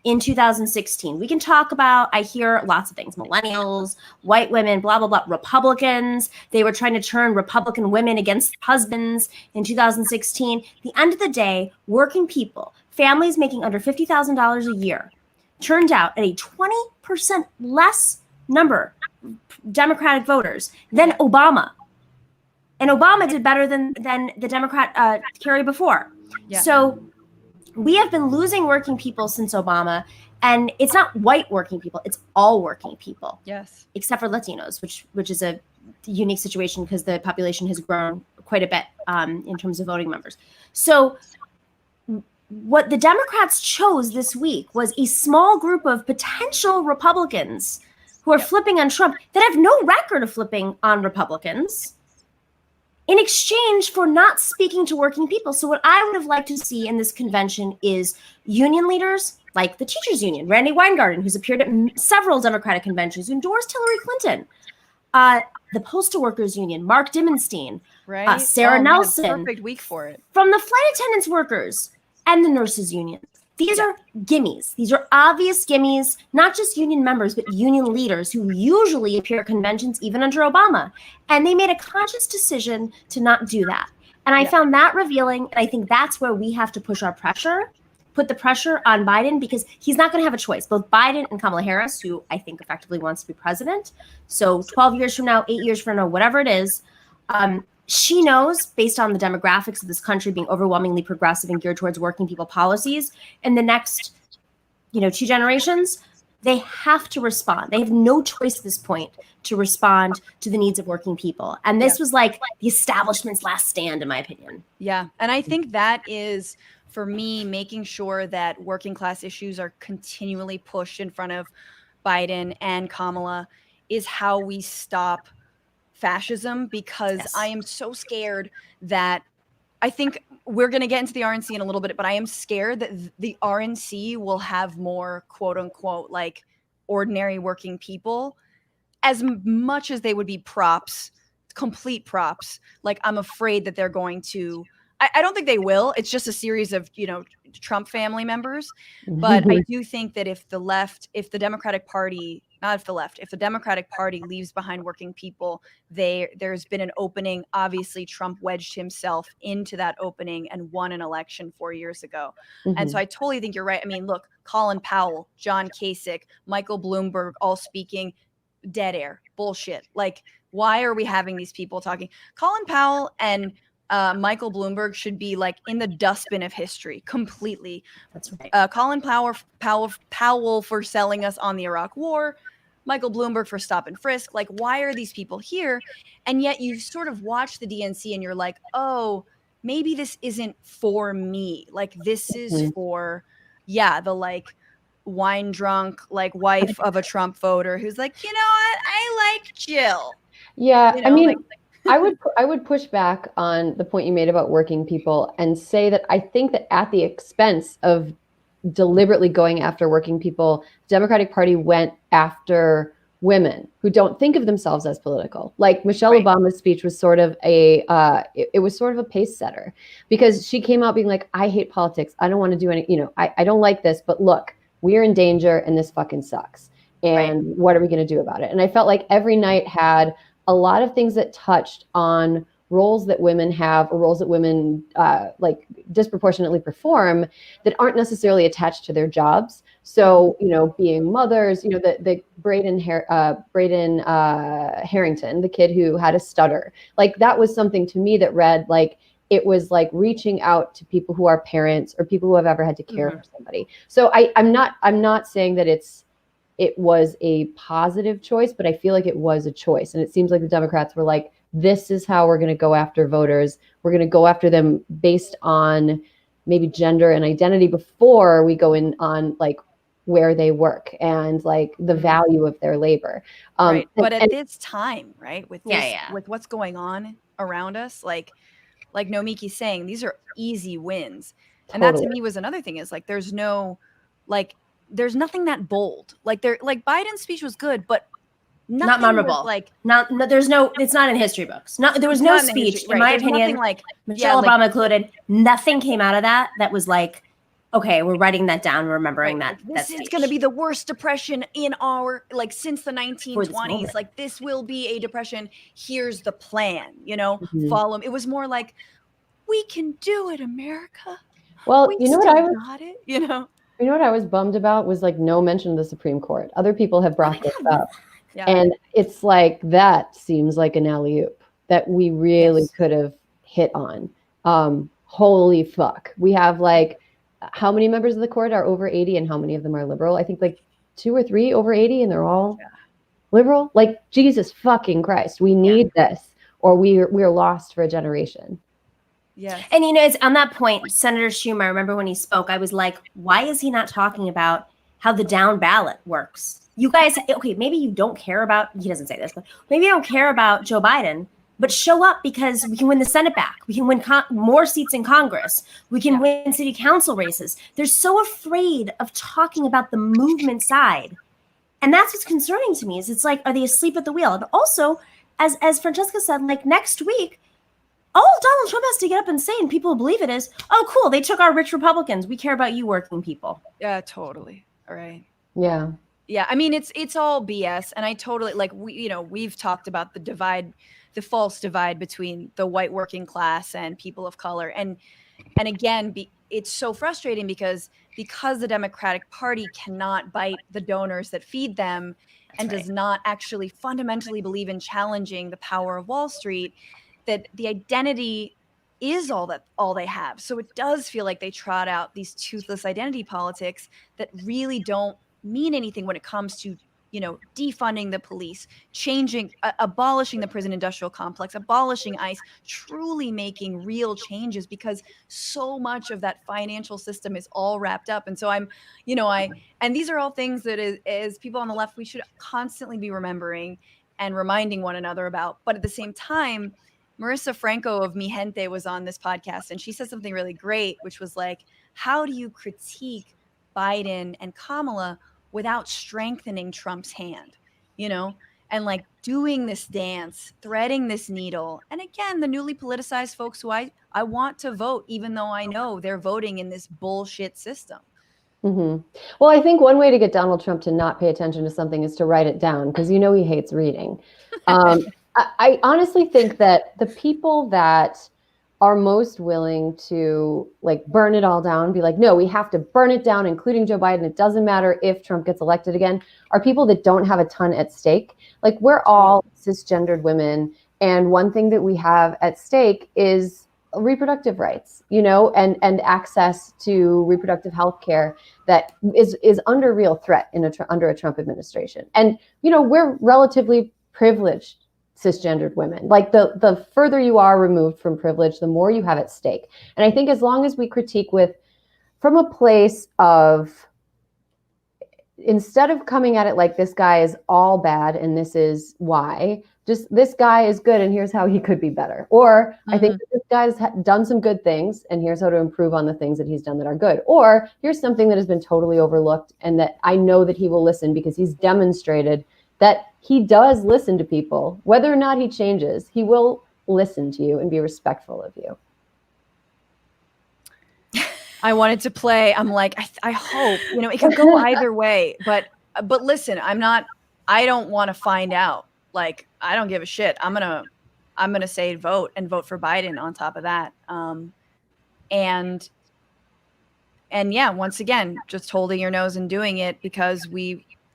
[SPEAKER 2] in 2016. We can talk about, I hear lots of things, millennials, white women, blah, blah, blah, Republicans. They were trying to turn Republican women against husbands in 2016. At the end of the day, working people, families making under $50,000 a year, turned out at a 20% less number of Democratic voters than Obama. And Obama did better than the Democrat Kerry before.
[SPEAKER 1] Yeah.
[SPEAKER 2] So we have been losing working people since Obama, and it's not white working people; it's all working people.
[SPEAKER 1] Yes,
[SPEAKER 2] except for Latinos, which is a unique situation because the population has grown quite a bit in terms of voting members. So, what the Democrats chose this week was a small group of potential Republicans who are flipping on Trump that have no record of flipping on Republicans, in exchange for not speaking to working people. So what I would have liked to see in this convention is union leaders like the teachers union, Randy Weingarten, who's appeared at several Democratic conventions, who endorsed Hillary Clinton, the postal workers union, Mark Dimmenstein,
[SPEAKER 1] right.
[SPEAKER 2] Sarah Nelson.
[SPEAKER 1] Perfect week for it.
[SPEAKER 2] From the flight attendants workers and the nurses union. These are gimmies. These are obvious gimmies, not just union members, but union leaders who usually appear at conventions even under Obama. And they made a conscious decision to not do that. And I found that revealing. And I think that's where we have to push our pressure, put the pressure on Biden, because he's not going to have a choice. Both Biden and Kamala Harris, who I think effectively wants to be president. So 12 years from now, 8 years from now, whatever it is, she knows, based on the demographics of this country being overwhelmingly progressive and geared towards working people policies, in the next, 2 generations, they have to respond. They have no choice at this point to respond to the needs of working people. And this was like the establishment's last stand, in my opinion.
[SPEAKER 1] Yeah. And I think that is, for me, making sure that working class issues are continually pushed in front of Biden and Kamala is how we stop fascism, because I am so scared that I think we're going to get into the RNC in a little bit, but I am scared that the RNC will have more quote unquote like ordinary working people as much as they would be props, complete props. Like I'm afraid that they're going to, I don't think they will. It's just a series of, Trump family members. But I do think that if the Democratic Party leaves behind working people, there's been an opening. Obviously, Trump wedged himself into that opening and won an election 4 years ago. And so I totally think you're right. I mean, look, Colin Powell, John Kasich, Michael Bloomberg, all speaking dead air, bullshit. Like, why are we having these people talking? Colin Powell and Michael Bloomberg should be like in the dustbin of history completely.
[SPEAKER 2] That's right.
[SPEAKER 1] Colin Powell for selling us on the Iraq War, Michael Bloomberg for stop and frisk. Like, why are these people here? And yet you sort of watch the DNC and you're like, oh, maybe this isn't for me. Like, this is for, the like wine drunk, like wife of a Trump voter who's like, you know what? I like Jill.
[SPEAKER 3] Yeah.
[SPEAKER 1] You know,
[SPEAKER 3] I mean,
[SPEAKER 1] like,
[SPEAKER 3] I would push back on the point you made about working people and say that I think that at the expense of deliberately going after working people, the Democratic Party went after women who don't think of themselves as political. Like Michelle Obama's speech was sort of it was sort of a pace setter, because she came out being like, I hate politics. I don't want to do any, I don't like this, but look, we're in danger and this fucking sucks. And what are we going to do about it? And I felt like every night had a lot of things that touched on roles that women have or roles that women like disproportionately perform that aren't necessarily attached to their jobs. So, being mothers, the Braden Harrington, the kid who had a stutter, like that was something to me that read like it was like reaching out to people who are parents or people who have ever had to care for somebody. So I'm not saying that it was a positive choice, but I feel like it was a choice. And it seems like the Democrats were like, this is how we're going to go after voters. We're going to go after them based on maybe gender and identity before we go in on like where they work and like the value of their labor.
[SPEAKER 1] Right. But at this time, right, with this,
[SPEAKER 2] Yeah.
[SPEAKER 1] with what's going on around us, like Nomiki's saying, these are easy wins. And that to me was another thing, is like there's nothing that bold. Like Biden's speech was good, but
[SPEAKER 2] not memorable.
[SPEAKER 1] Like
[SPEAKER 2] it's not in history books. There was no speech, in my opinion.
[SPEAKER 1] Like
[SPEAKER 2] Michelle Obama included. Nothing came out of that was like, okay, we're writing that down, remembering that.
[SPEAKER 1] This is going to be the worst depression in our since the 1920s. Like this will be a depression. Here's the plan. Follow. It was more like, we can do it, America.
[SPEAKER 3] Well,
[SPEAKER 1] we
[SPEAKER 3] you know what I was.
[SPEAKER 1] Got it. You know
[SPEAKER 3] what I was bummed about was like no mention of the Supreme Court. Other people have brought this up. Yeah. And it's like, that seems like an alley-oop that we really could have hit on. Holy fuck. We have like, how many members of the court are over 80 and how many of them are liberal? I think like 2 or 3 over 80 and they're all liberal. Like, Jesus fucking Christ. We need this or we're lost for a generation.
[SPEAKER 2] Yes. And it's on that point, Senator Schumer, I remember when he spoke, I was like, why is he not talking about how the down ballot works? You guys, okay, maybe you don't care about, he doesn't say this, but maybe you don't care about Joe Biden, but show up because we can win the Senate back. We can win more seats in Congress. We can win city council races. They're so afraid of talking about the movement side. And that's what's concerning to me, is it's like, are they asleep at the wheel? And also, as Francesca said, like next week, all Donald Trump has to get up and say, and people believe it, is, oh, cool, they took our rich Republicans. We care about you working people.
[SPEAKER 1] Yeah, totally. All right.
[SPEAKER 3] Yeah.
[SPEAKER 1] Yeah, I mean it's all BS, and I totally we've talked about the false divide between the white working class and people of color, and again, it's so frustrating because the Democratic Party cannot bite the donors that feed them, and does not actually fundamentally believe in challenging the power of Wall Street, that the identity is all they have. So it does feel like they trot out these toothless identity politics that really don't mean anything when it comes to defunding the police, abolishing the prison industrial complex, abolishing ICE, truly making real changes, because so much of that financial system is all wrapped up. And so and these are all things that as people on the left, we should constantly be remembering and reminding one another about. But at the same time, Marissa Franco of Mi Gente was on this podcast, and she said something really great, which was like, how do you critique Biden and Kamala without strengthening Trump's hand, and like doing this dance, threading this needle? And again, the newly politicized folks who I want to vote, even though I know they're voting in this bullshit system.
[SPEAKER 3] Mm-hmm. Well, I think one way to get Donald Trump to not pay attention to something is to write it down, because he hates reading. I honestly think that the people that are most willing to like burn it all down, be like, no, we have to burn it down, including Joe Biden. It doesn't matter if Trump gets elected again, are people that don't have a ton at stake. Like, we're all cisgendered women. And one thing that we have at stake is reproductive rights, and access to reproductive health care that is under real threat under a Trump administration. And, we're relatively privileged cisgendered women. Like the further you are removed from privilege, the more you have at stake. And I think as long as we critique from a place of, instead of coming at it like this guy is all bad and this is why, just this guy is good and here's how he could be better. Or I think that this guy's done some good things and here's how to improve on the things that he's done that are good. Or here's something that has been totally overlooked and that I know that he will listen, because he's demonstrated that he does listen to people. Whether or not he changes, he will listen to you and be respectful of you.
[SPEAKER 1] I wanted to play. I'm like, I hope, it could go either way. But listen, I don't want to find out. Like, I don't give a shit. I'm I'm going to say vote for Biden on top of that. And yeah, once again, just holding your nose and doing it because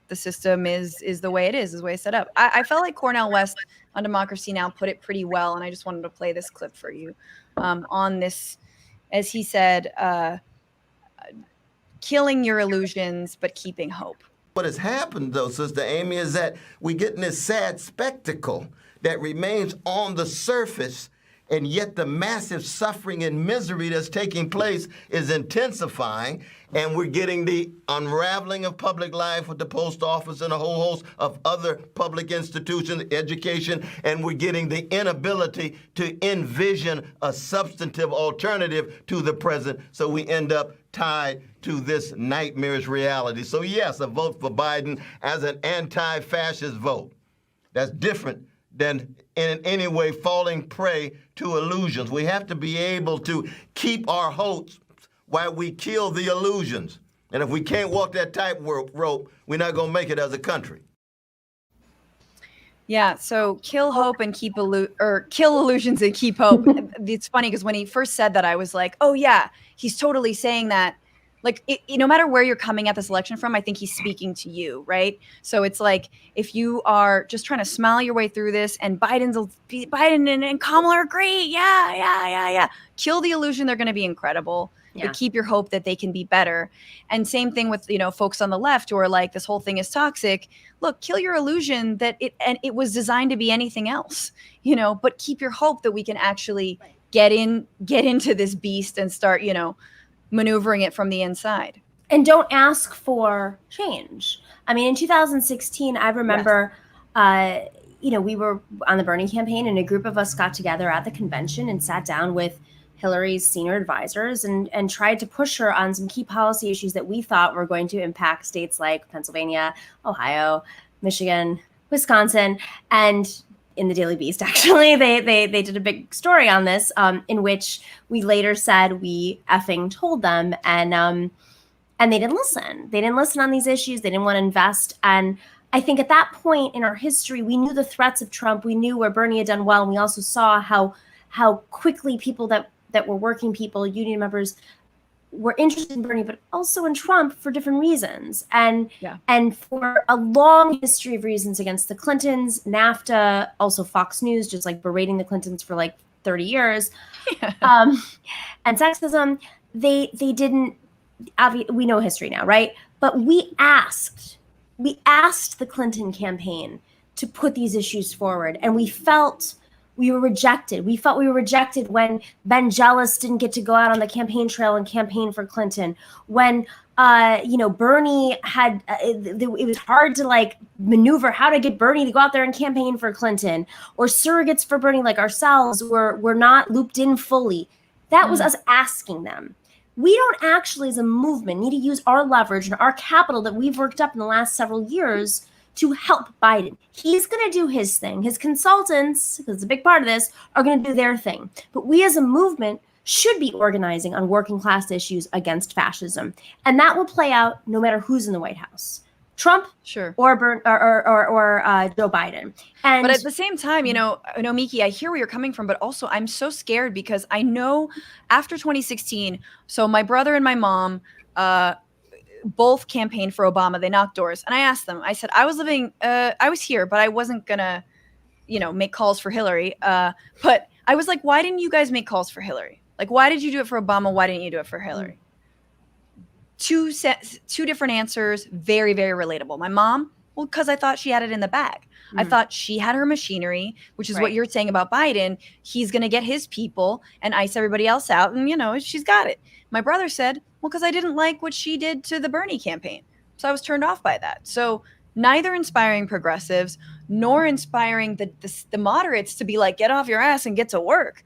[SPEAKER 1] the system is the way it is the way it's set up. I felt like Cornel West on Democracy Now! Put it pretty well, and I just wanted to play this clip for you on this, as he said, killing your illusions but keeping hope.
[SPEAKER 4] What has happened, though, Sister Amy, is that we get in this sad spectacle that remains on the surface, and yet the massive suffering and misery that's taking place is intensifying, and we're getting the unraveling of public life with the post office and a whole host of other public institutions, education, and we're getting the inability to envision a substantive alternative to the present, so we end up tied to this nightmarish reality. So yes, a vote for Biden as an anti-fascist vote. That's different than in any way falling prey to illusions. We have to be able to keep our hopes while we kill the illusions. And if we can't walk that tightrope, we're not going to make it as a country.
[SPEAKER 1] Yeah, so kill hope and kill illusions and keep hope. It's funny because when he first said that, I was like, oh yeah, he's totally saying that. Like, no matter where you're coming at this election from, I think he's speaking to you, right? So it's like, if you are just trying to smile your way through this, and Biden and Kamala are great, yeah. Kill the illusion they're going to be incredible, but keep your hope that they can be better. And same thing with, folks on the left who are like, this whole thing is toxic. Look, kill your illusion that it was designed to be anything else, but keep your hope that we can actually get into this beast and start, maneuvering it from the inside.
[SPEAKER 2] And don't ask for change. I mean, in 2016, I remember, we were on the Bernie campaign, and a group of us got together at the convention and sat down with Hillary's senior advisors and tried to push her on some key policy issues that we thought were going to impact states like Pennsylvania, Ohio, Michigan, Wisconsin, and in the Daily Beast, actually, they did a big story on this, in which we later said we effing told them, and they didn't listen. They didn't listen on these issues. They didn't want to invest. And I think at that point in our history, we knew the threats of Trump. We knew where Bernie had done well, and we also saw how quickly people that were working people, union members, were interested in Bernie, but also in Trump for different reasons. And for a long history of reasons against the Clintons, NAFTA, also Fox News, just like berating the Clintons for like 30 years, and sexism, they didn't, we know history now, right? But we asked the Clinton campaign to put these issues forward, and we felt we were rejected. We felt we were rejected when Ben Jealous didn't get to go out on the campaign trail and campaign for Clinton. When, Bernie had, it was hard to like maneuver how to get Bernie to go out there and campaign for Clinton, or surrogates for Bernie like ourselves were not looped in fully. That was us asking them. We don't actually, as a movement, need to use our leverage and our capital that we've worked up in the last several years to help Biden. He's going to do his thing. His consultants, because it's a big part of this, are going to do their thing. But we as a movement should be organizing on working class issues against fascism. And that will play out no matter who's in the White House. Trump, or Joe Biden.
[SPEAKER 1] But at the same time, Nomiki, I hear where you're coming from, but also I'm so scared because I know after 2016, so my brother and my mom, both campaigned for Obama. They knocked doors. And I asked them, I said, I was here, but I wasn't going to, make calls for Hillary. But I was like, why didn't you guys make calls for Hillary? Like, why did you do it for Obama? Why didn't you do it for Hillary? Two different answers, very, very relatable. My mom, well, because I thought she had it in the bag. I thought she had her machinery, which is what you're saying about Biden. He's going to get his people and ice everybody else out. And, she's got it. My brother said, well, because I didn't like what she did to the Bernie campaign. So I was turned off by that. So neither inspiring progressives nor inspiring the moderates to be like, get off your ass and get to work.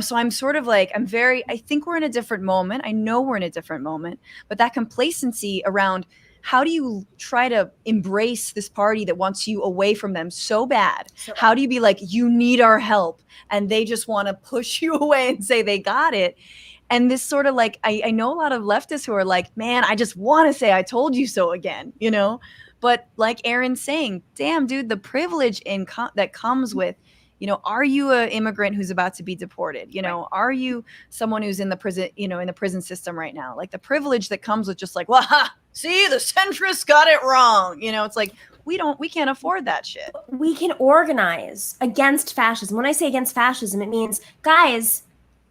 [SPEAKER 1] So I'm sort of like, I think we're in a different moment. I know we're in a different moment, but that complacency around how do you try to embrace this party that wants you away from them so bad? How do you be like, you need our help? And they just want to push you away and say they got it. And this sort of like, I know a lot of leftists who are like, man, I just want to say I told you so again, But like Erin's saying, damn, dude, the privilege that comes with, Are you an immigrant who's about to be deported? Are you someone who's in the prison, in the prison system right now? Like the privilege that comes with just like, well, see, the centrists got it wrong. It's like, we can't afford that shit.
[SPEAKER 2] We can organize against fascism. When I say against fascism, it means, guys,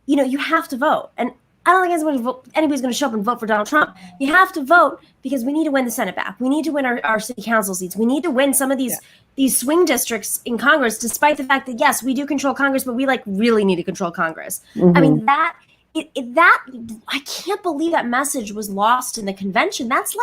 [SPEAKER 2] you have to vote. And I don't think anybody's going to show up and vote for Donald Trump. You have to vote because we need to win the Senate back. We need to win our city council seats. We need to win some of these swing districts in Congress, despite the fact that, yes, we do control Congress, but we really need to control Congress. I mean, that I can't believe that message was lost in the convention. That's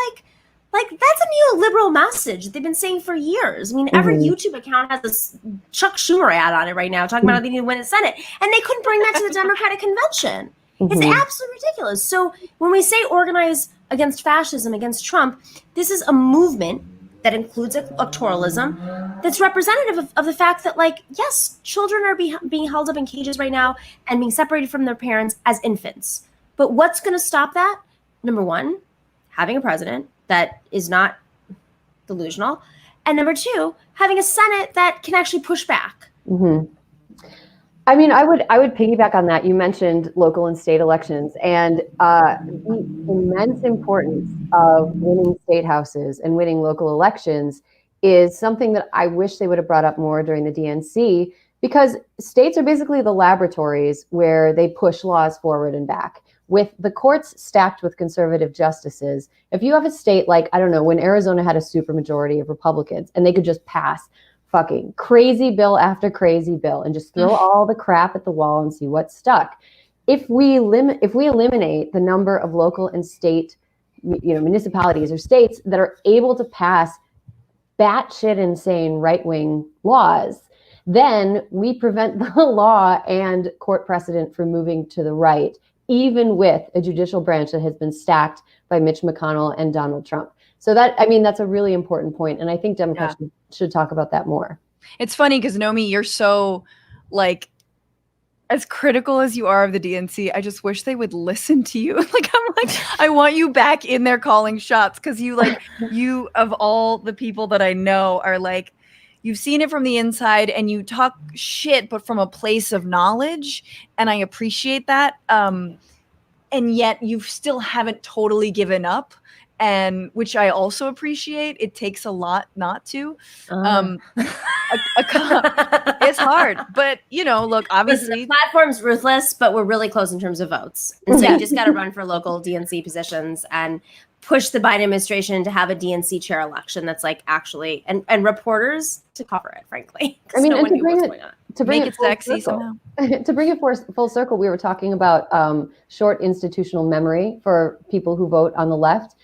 [SPEAKER 2] that's a neoliberal message they've been saying for years. I mean, every YouTube account has this Chuck Schumer ad on it right now talking about how they need to win the Senate, and they couldn't bring that to the Democratic convention. It's absolutely ridiculous. So when we say organize against fascism, against Trump, this is a movement that includes electoralism that's representative of the fact that, yes, children are being held up in cages right now and being separated from their parents as infants. But what's going to stop that? Number one, having a president that is not delusional. And number two, having a Senate that can actually push back.
[SPEAKER 3] I mean, I would piggyback on that. You mentioned local and state elections, and the immense importance of winning state houses and winning local elections is something that I wish they would have brought up more during the DNC, because states are basically the laboratories where they push laws forward and back. With the courts stacked with conservative justices, if you have a state like, I don't know, when Arizona had a supermajority of Republicans and they could just pass fucking crazy bill after crazy bill and just throw all the crap at the wall and see what stuck. If we eliminate the number of local and state, municipalities or states that are able to pass batshit insane right-wing laws, then we prevent the law and court precedent from moving to the right, even with a judicial branch that has been stacked by Mitch McConnell and Donald Trump. So that's a really important point. And I think Democrats should talk about that more.
[SPEAKER 1] It's funny because Nomi, you're so as critical as you are of the DNC, I just wish they would listen to you. I want you back in there calling shots, because you of all the people that I know are you've seen it from the inside and you talk shit, but from a place of knowledge. And I appreciate that. And yet you still haven't totally given up. And which I also appreciate. It takes a lot not to. It's hard, but look, obviously
[SPEAKER 2] the platform's ruthless, but we're really close in terms of votes. And so you just got to run for local DNC positions and push the Biden administration to have a DNC chair election that's actually and reporters to cover it, frankly.
[SPEAKER 3] I mean,
[SPEAKER 2] no
[SPEAKER 3] and
[SPEAKER 2] one knew what's going on.
[SPEAKER 3] to bring
[SPEAKER 1] make it sexy
[SPEAKER 3] circle.
[SPEAKER 1] somehow.
[SPEAKER 3] To bring it full circle, we were talking about short institutional memory for people who vote on the left.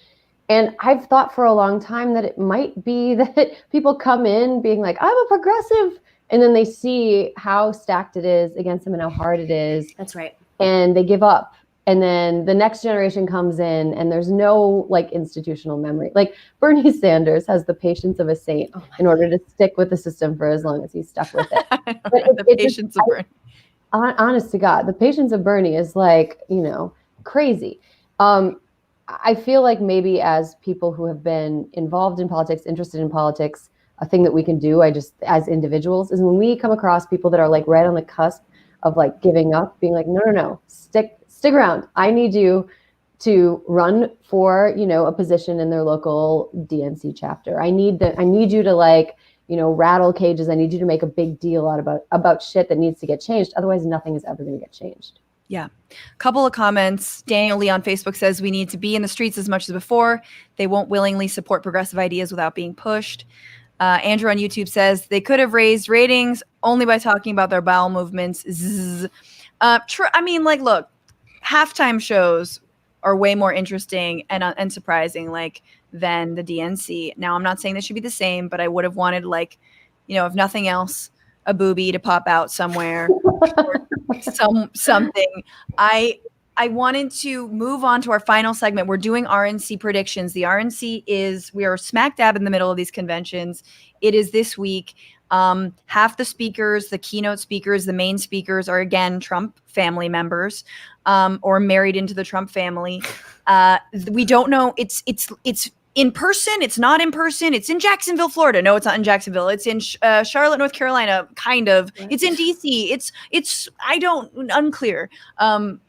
[SPEAKER 3] And I've thought for a long time that it might be that people come in being like, I'm a progressive, and then they see how stacked it is against them and how hard it is.
[SPEAKER 2] That's right.
[SPEAKER 3] And they give up. And then the next generation comes in and there's no institutional memory. Bernie Sanders has the patience of a saint in order to stick with the system for as long as he's stuck with it.
[SPEAKER 1] But the patience of Bernie.
[SPEAKER 3] Honest to God, the patience of Bernie is crazy. I feel like maybe as people who have been involved in politics, interested in politics, a thing that we can do, as individuals, is when we come across people that are right on the cusp of giving up, being no, stick around. I need you to run for, a position in their local DNC chapter. I need you to rattle cages. I need you to make a big deal out about shit that needs to get changed. Otherwise, nothing is ever going to get changed.
[SPEAKER 1] Yeah. Couple of comments. Daniel Lee on Facebook says we need to be in the streets as much as before. They won't willingly support progressive ideas without being pushed. Andrew on YouTube says they could have raised ratings only by talking about their bowel movements. True. I mean, look, halftime shows are way more interesting and surprising than the DNC. Now, I'm not saying they should be the same, but I would have wanted if nothing else, a boobie to pop out somewhere. Something. I wanted to move on to our final segment. We're doing RNC predictions. The RNC we are smack dab in the middle of these conventions. It is this week. Half the speakers, the keynote speakers, the main speakers are again Trump family members, or married into the Trump family. We don't know. It's in person. It's not in person. It's in Jacksonville, Florida. No, it's not in Jacksonville. It's in Charlotte, North Carolina, kind of.
[SPEAKER 2] What?
[SPEAKER 1] It's in DC. It's unclear.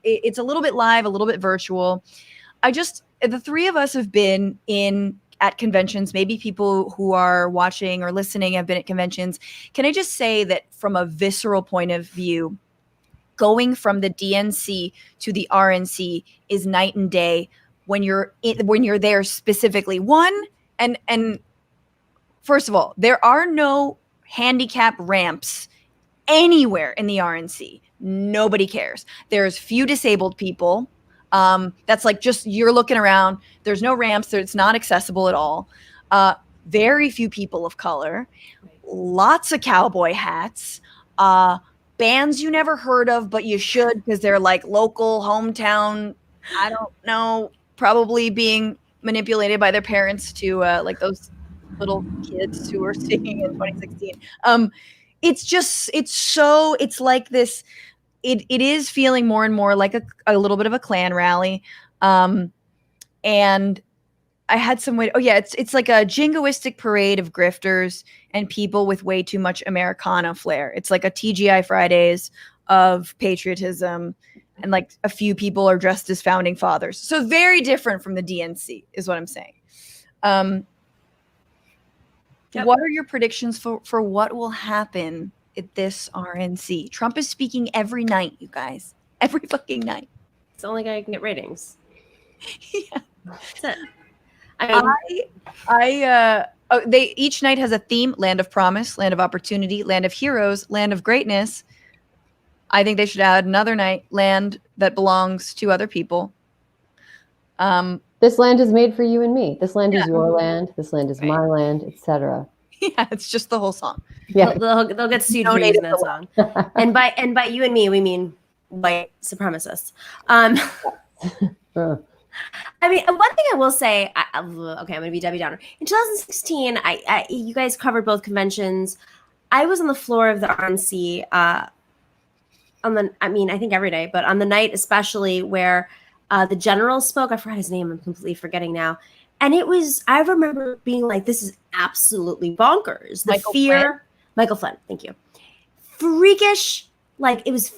[SPEAKER 1] It's a little bit live, a little bit virtual. The three of us have been at conventions. Maybe people who are watching or listening have been at conventions. Can I just say that from a visceral point of view, going from the DNC to the RNC is night and day when you're there specifically. And first of all, there are no handicap ramps anywhere in the RNC. Nobody cares. There's few disabled people. That's like just you're looking around. There's no ramps. It's not accessible at all. Very few people of color. Lots of cowboy hats. Bands you never heard of, but you should because they're like local, hometown. I don't know. Probably being manipulated by their parents to like those little kids who were singing in 2016. It's like this. It is feeling more and more like a little bit of a Klan rally. And I had some way. It's like a jingoistic parade of grifters and people with way too much Americana flair. It's like a TGI Fridays of patriotism, and like a few people are dressed as founding fathers. So very different from the DNC is what I'm saying.
[SPEAKER 2] Yep.
[SPEAKER 1] What are your predictions for what will happen at this RNC? Trump is speaking every night, you guys. Every fucking night.
[SPEAKER 2] It's the only guy who can get ratings.
[SPEAKER 1] Yeah.
[SPEAKER 2] That's it. I mean,
[SPEAKER 1] they each night has a theme: land of promise, land of opportunity, land of heroes, land of greatness. I think they should add another night, land that belongs to other people.
[SPEAKER 3] This land is made for you and me. This land is your land. This land is my land, etc.
[SPEAKER 1] Yeah, it's just the whole song.
[SPEAKER 3] Yeah,
[SPEAKER 2] they'll get sued for using that song. And by you and me, we mean white supremacists. I mean, one thing I will say, I'm going to be Debbie Downer. In 2016, you guys covered both conventions. I was on the floor of the RNC I think every day, but on the night especially where the general spoke. I forgot his name. I'm completely forgetting now. And I remember being like, this is absolutely bonkers. Michael Flynn, thank you. Freakish, like it was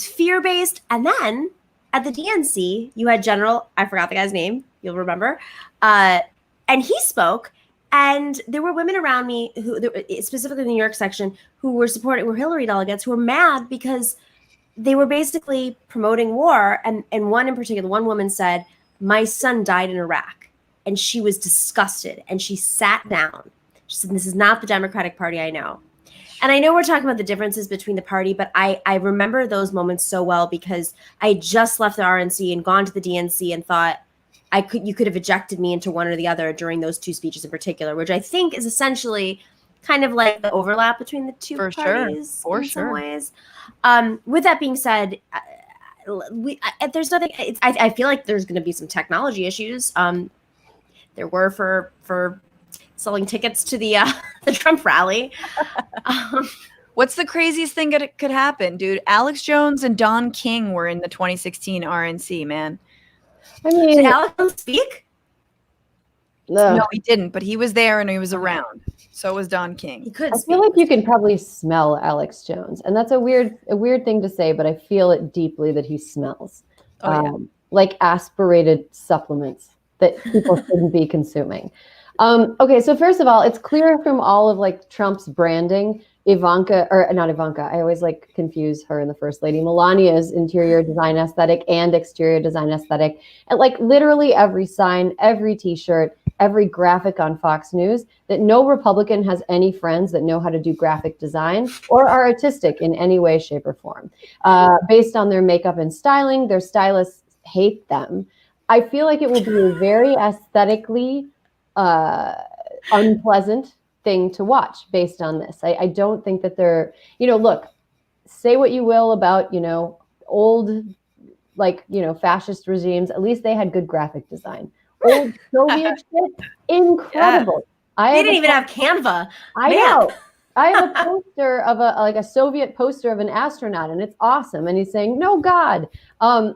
[SPEAKER 2] fear-based. And then at the DNC, you had General, I forgot the guy's name, you'll remember. And he spoke, and there were women around me who, specifically in the New York section, who were Hillary delegates who were mad because they were basically promoting war. And one in particular, one woman said, my son died in Iraq. And she was disgusted, and she sat down. She said, this is not the Democratic Party I know. And I know we're talking about the differences between the party, but I remember those moments so well because I just left the RNC and gone to the DNC and thought you could have ejected me into one or the other during those two speeches in particular, which I think is essentially kind of like the overlap between the two parties in some ways. With that being said, there's nothing. I feel like there's going to be some technology issues. There were for selling tickets to the Trump rally.
[SPEAKER 1] What's the craziest thing that could happen, dude? Alex Jones and Don King were in the 2016 RNC, man.
[SPEAKER 3] I mean,
[SPEAKER 2] did Alex Jones speak?
[SPEAKER 3] No,
[SPEAKER 1] he didn't, but he was there and he was around. So was Don King.
[SPEAKER 2] He could
[SPEAKER 3] I
[SPEAKER 2] speak.
[SPEAKER 3] feel like you can probably smell Alex Jones, and that's a weird thing to say, but I feel it deeply that he smells like aspirated supplements that people shouldn't be consuming. Okay, so first of all, it's clear from all of like Trump's branding, I always like confuse her and the First Lady, Melania's interior design aesthetic and exterior design aesthetic, and like literally every sign, every t-shirt, every graphic on Fox News, that no Republican has any friends that know how to do graphic design or are artistic in any way, shape, or form. Based on their makeup and styling, their stylists hate them. I feel like it will be a very aesthetically unpleasant thing to watch based on this. I don't think that they're, look, say what you will about, old, fascist regimes. At least they had good graphic design. Old Soviet shit, incredible.
[SPEAKER 2] Yeah. They didn't even have Canva.
[SPEAKER 3] I know. I have a poster of a Soviet poster of an astronaut, and it's awesome. And he's saying, "No God." But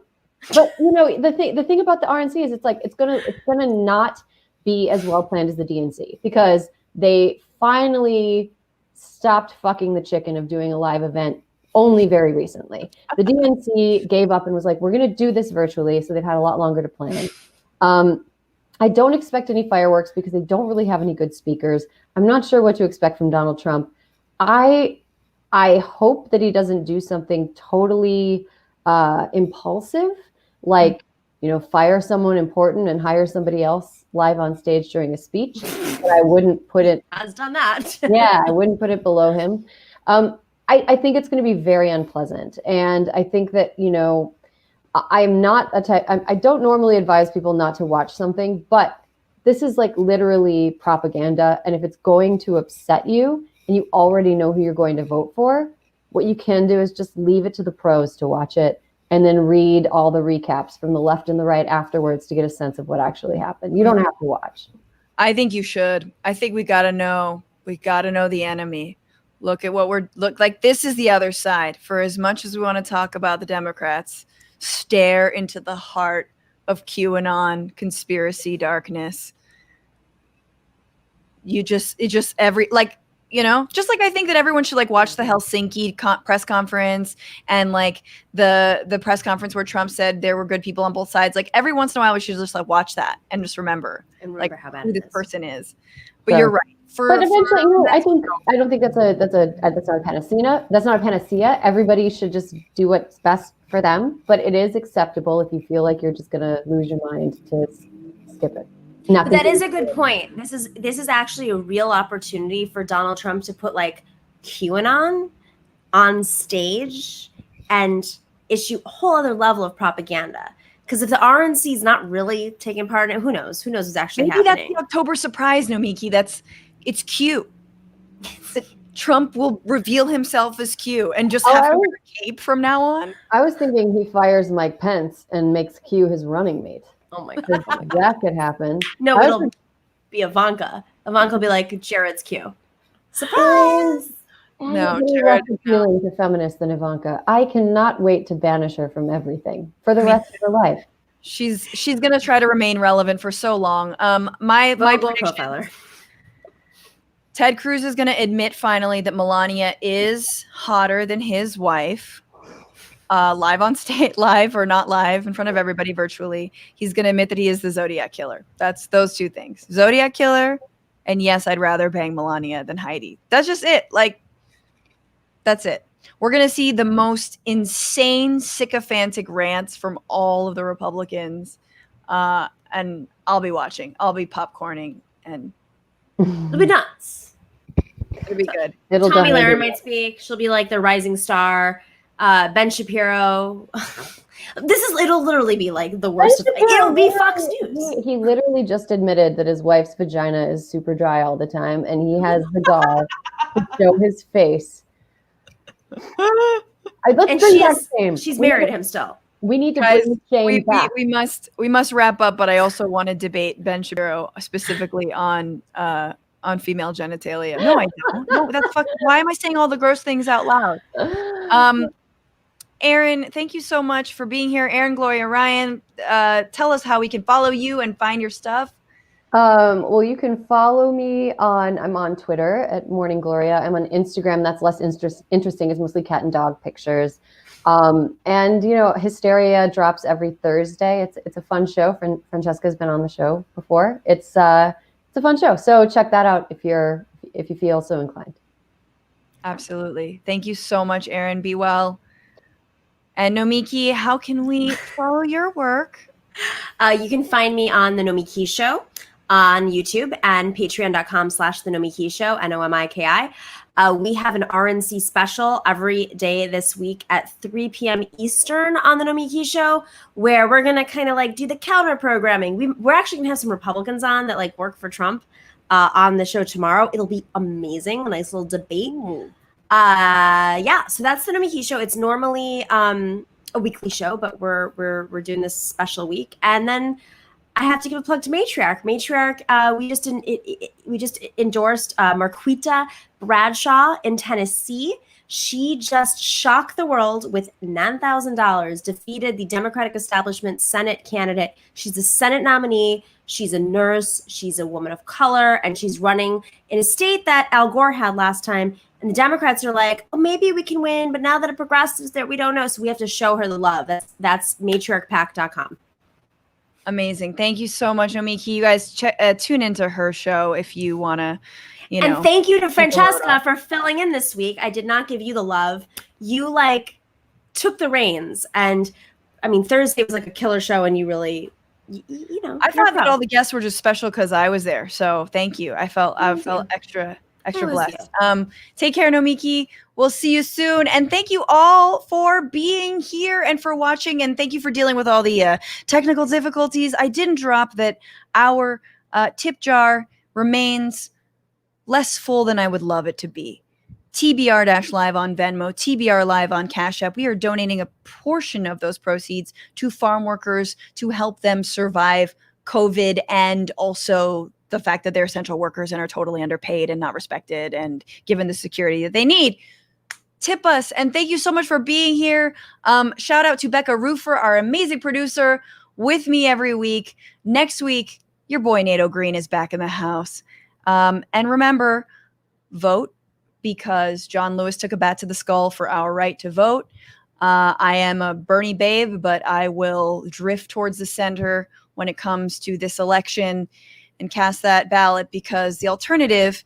[SPEAKER 3] the thing about the RNC is it's gonna not be as well planned as the DNC, because they finally stopped fucking the chicken of doing a live event only very recently. The DNC gave up and was like, we're going to do this virtually, so they've had a lot longer to plan. I don't expect any fireworks because they don't really have any good speakers. I'm not sure what to expect from Donald Trump. I hope that he doesn't do something totally impulsive, like, fire someone important and hire somebody else live on stage during a speech. But I wouldn't put it.
[SPEAKER 2] Has done that.
[SPEAKER 3] Yeah, I wouldn't put it below him. I think it's going to be very unpleasant, and I think that I'm not a type. I don't normally advise people not to watch something, but this is like literally propaganda, and if it's going to upset you and you already know who you're going to vote for, what you can do is just leave it to the pros to watch it and then read all the recaps from the left and the right afterwards to get a sense of what actually happened. You don't have to watch.
[SPEAKER 1] I think you should. I think we got to know. We got to know the enemy. Look at what look like. This is the other side. For as much as we want to talk about the Democrats, stare into the heart of QAnon conspiracy darkness. Just like I think that everyone should like watch the Helsinki press conference and like the press conference where Trump said there were good people on both sides. Like every once in a while we should just like watch that and just remember like
[SPEAKER 2] how bad
[SPEAKER 1] who this
[SPEAKER 2] is.
[SPEAKER 1] person is. But you're right.
[SPEAKER 3] But eventually, I don't think that's not a panacea. That's not a panacea. Everybody should just do what's best for them. But it is acceptable if you feel like you're just gonna lose your mind to skip it.
[SPEAKER 2] But that is a good point. This is actually a real opportunity for Donald Trump to put like QAnon on stage and issue a whole other level of propaganda. Because if the RNC is not really taking part in it, who knows? Who knows what's actually happening?
[SPEAKER 1] Maybe that's the October surprise, Nomiki. It's Q. Trump will reveal himself as Q and just have to wear a cape from now on.
[SPEAKER 3] I was thinking he fires Mike Pence and makes Q his running mate.
[SPEAKER 2] Oh my God.
[SPEAKER 3] That could happen.
[SPEAKER 2] No, it'll be Ivanka. Ivanka will be like, Jared's Q. Surprise!
[SPEAKER 1] No,
[SPEAKER 3] Jared. Less appealing to feminists than Ivanka. I cannot wait to banish her from everything for the rest of her life.
[SPEAKER 1] She's gonna try to remain relevant for so long. My prediction,
[SPEAKER 2] profiler.
[SPEAKER 1] Ted Cruz is gonna admit finally that Melania is hotter than his wife. Live on stage, live or not live, in front of everybody virtually. He's gonna admit that he is the Zodiac killer. That's those two things. Zodiac killer, and yes, I'd rather bang Melania than Heidi. That's just it. Like, that's it. We're going to see the most insane sycophantic rants from all of the Republicans. And I'll be watching. I'll be popcorning. And
[SPEAKER 2] it'll be nuts.
[SPEAKER 1] It'll be good.
[SPEAKER 2] Tommy Lahren might speak. She'll be like the rising star. Ben Shapiro. It'll literally be like the worst. It'll be Fox News.
[SPEAKER 3] He literally just admitted that his wife's vagina is super dry all the time. And he has the gall to show his face.
[SPEAKER 2] She's married him still.
[SPEAKER 3] We need to bring shame back.
[SPEAKER 1] We must wrap up, but I also want to debate Ben Shapiro specifically on female genitalia. No, I don't. No, that's fucking. Why am I saying all the gross things out loud? Erin, thank you so much for being here. Erin Gloria Ryan, tell us how we can follow you and find your stuff.
[SPEAKER 3] Well, you can follow me I'm on Twitter at Morning Gloria. I'm on Instagram. That's less interesting. It's mostly cat and dog pictures. And Hysteria drops every Thursday. It's a fun show. Francesca's been on the show before. It's a fun show. So check that out if you feel so inclined.
[SPEAKER 1] Absolutely. Thank you so much, Erin. Be well. And Nomiki, how can we follow your work?
[SPEAKER 2] You can find me on The Nomiki Show on YouTube and patreon.com/The Nomiki Show, NOMIKI. We have an RNC special every day this week at 3 p.m. Eastern on The Nomiki Show, where we're going to kind of like do the counter programming. We're actually going to have some Republicans on that like work for Trump on the show tomorrow. It'll be amazing. A nice little debate. So that's The Nomiki Show. It's normally a weekly show, but we're doing this special week. And then I have to give a plug to Matriarch. Matriarch, we just endorsed Marquita Bradshaw in Tennessee, She just shocked the world with $9,000, defeated the Democratic establishment Senate candidate. She's a Senate nominee. She's a nurse. She's a woman of color, and she's running in a state that Al Gore had last time. And the Democrats are like, oh, maybe we can win, but now that a progressive is there, we don't know. So we have to show her the love. That's matriarchpack.com.
[SPEAKER 1] Amazing. Thank you so much, Nomiki. You guys tune into her show if you want to,
[SPEAKER 2] And thank you to Francesca for filling in this week. I did not give you the love. You took the reins. And I mean, Thursday was like a killer show, and you really,
[SPEAKER 1] I thought that all the guests were just special because I was there. So thank you. I felt extra blessed. Take care, Nomiki. We'll see you soon. And thank you all for being here and for watching. And thank you for dealing with all the technical difficulties. I didn't drop that our tip jar remains less full than I would love it to be. TBR-live on Venmo, TBR live on Cash App. We are donating a portion of those proceeds to farm workers to help them survive COVID, and also the fact that they're essential workers and are totally underpaid and not respected and given the security that they need. Tip us. And thank you so much for being here. Shout out to Becca Rufer, our amazing producer, with me every week. Next week, your boy Nato Green is back in the house. And remember, vote, because John Lewis took a bat to the skull for our right to vote. I am a Bernie babe, but I will drift towards the center when it comes to this election and cast that ballot, because the alternative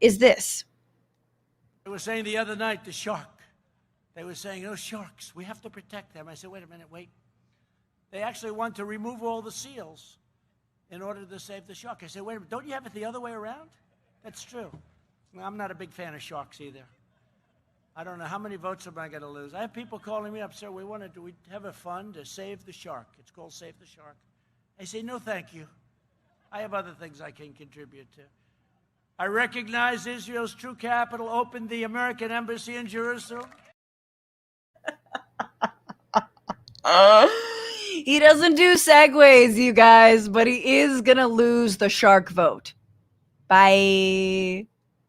[SPEAKER 1] is this.
[SPEAKER 5] They were saying the other night, the shark. They were saying, oh, sharks, we have to protect them. I said, wait a minute, wait. They actually want to remove all the seals in order to save the shark. I said, wait a minute, don't you have it the other way around? That's true. Well, I'm not a big fan of sharks either. I don't know how many votes am I going to lose. I have people calling me up, sir, we have a fund to save the shark. It's called Save the Shark. I say, no, thank you. I have other things I can contribute to. I recognize Israel's true capital, opened the American embassy in Jerusalem.
[SPEAKER 1] He doesn't do segues, you guys, but he is going to lose the shark vote. Bye.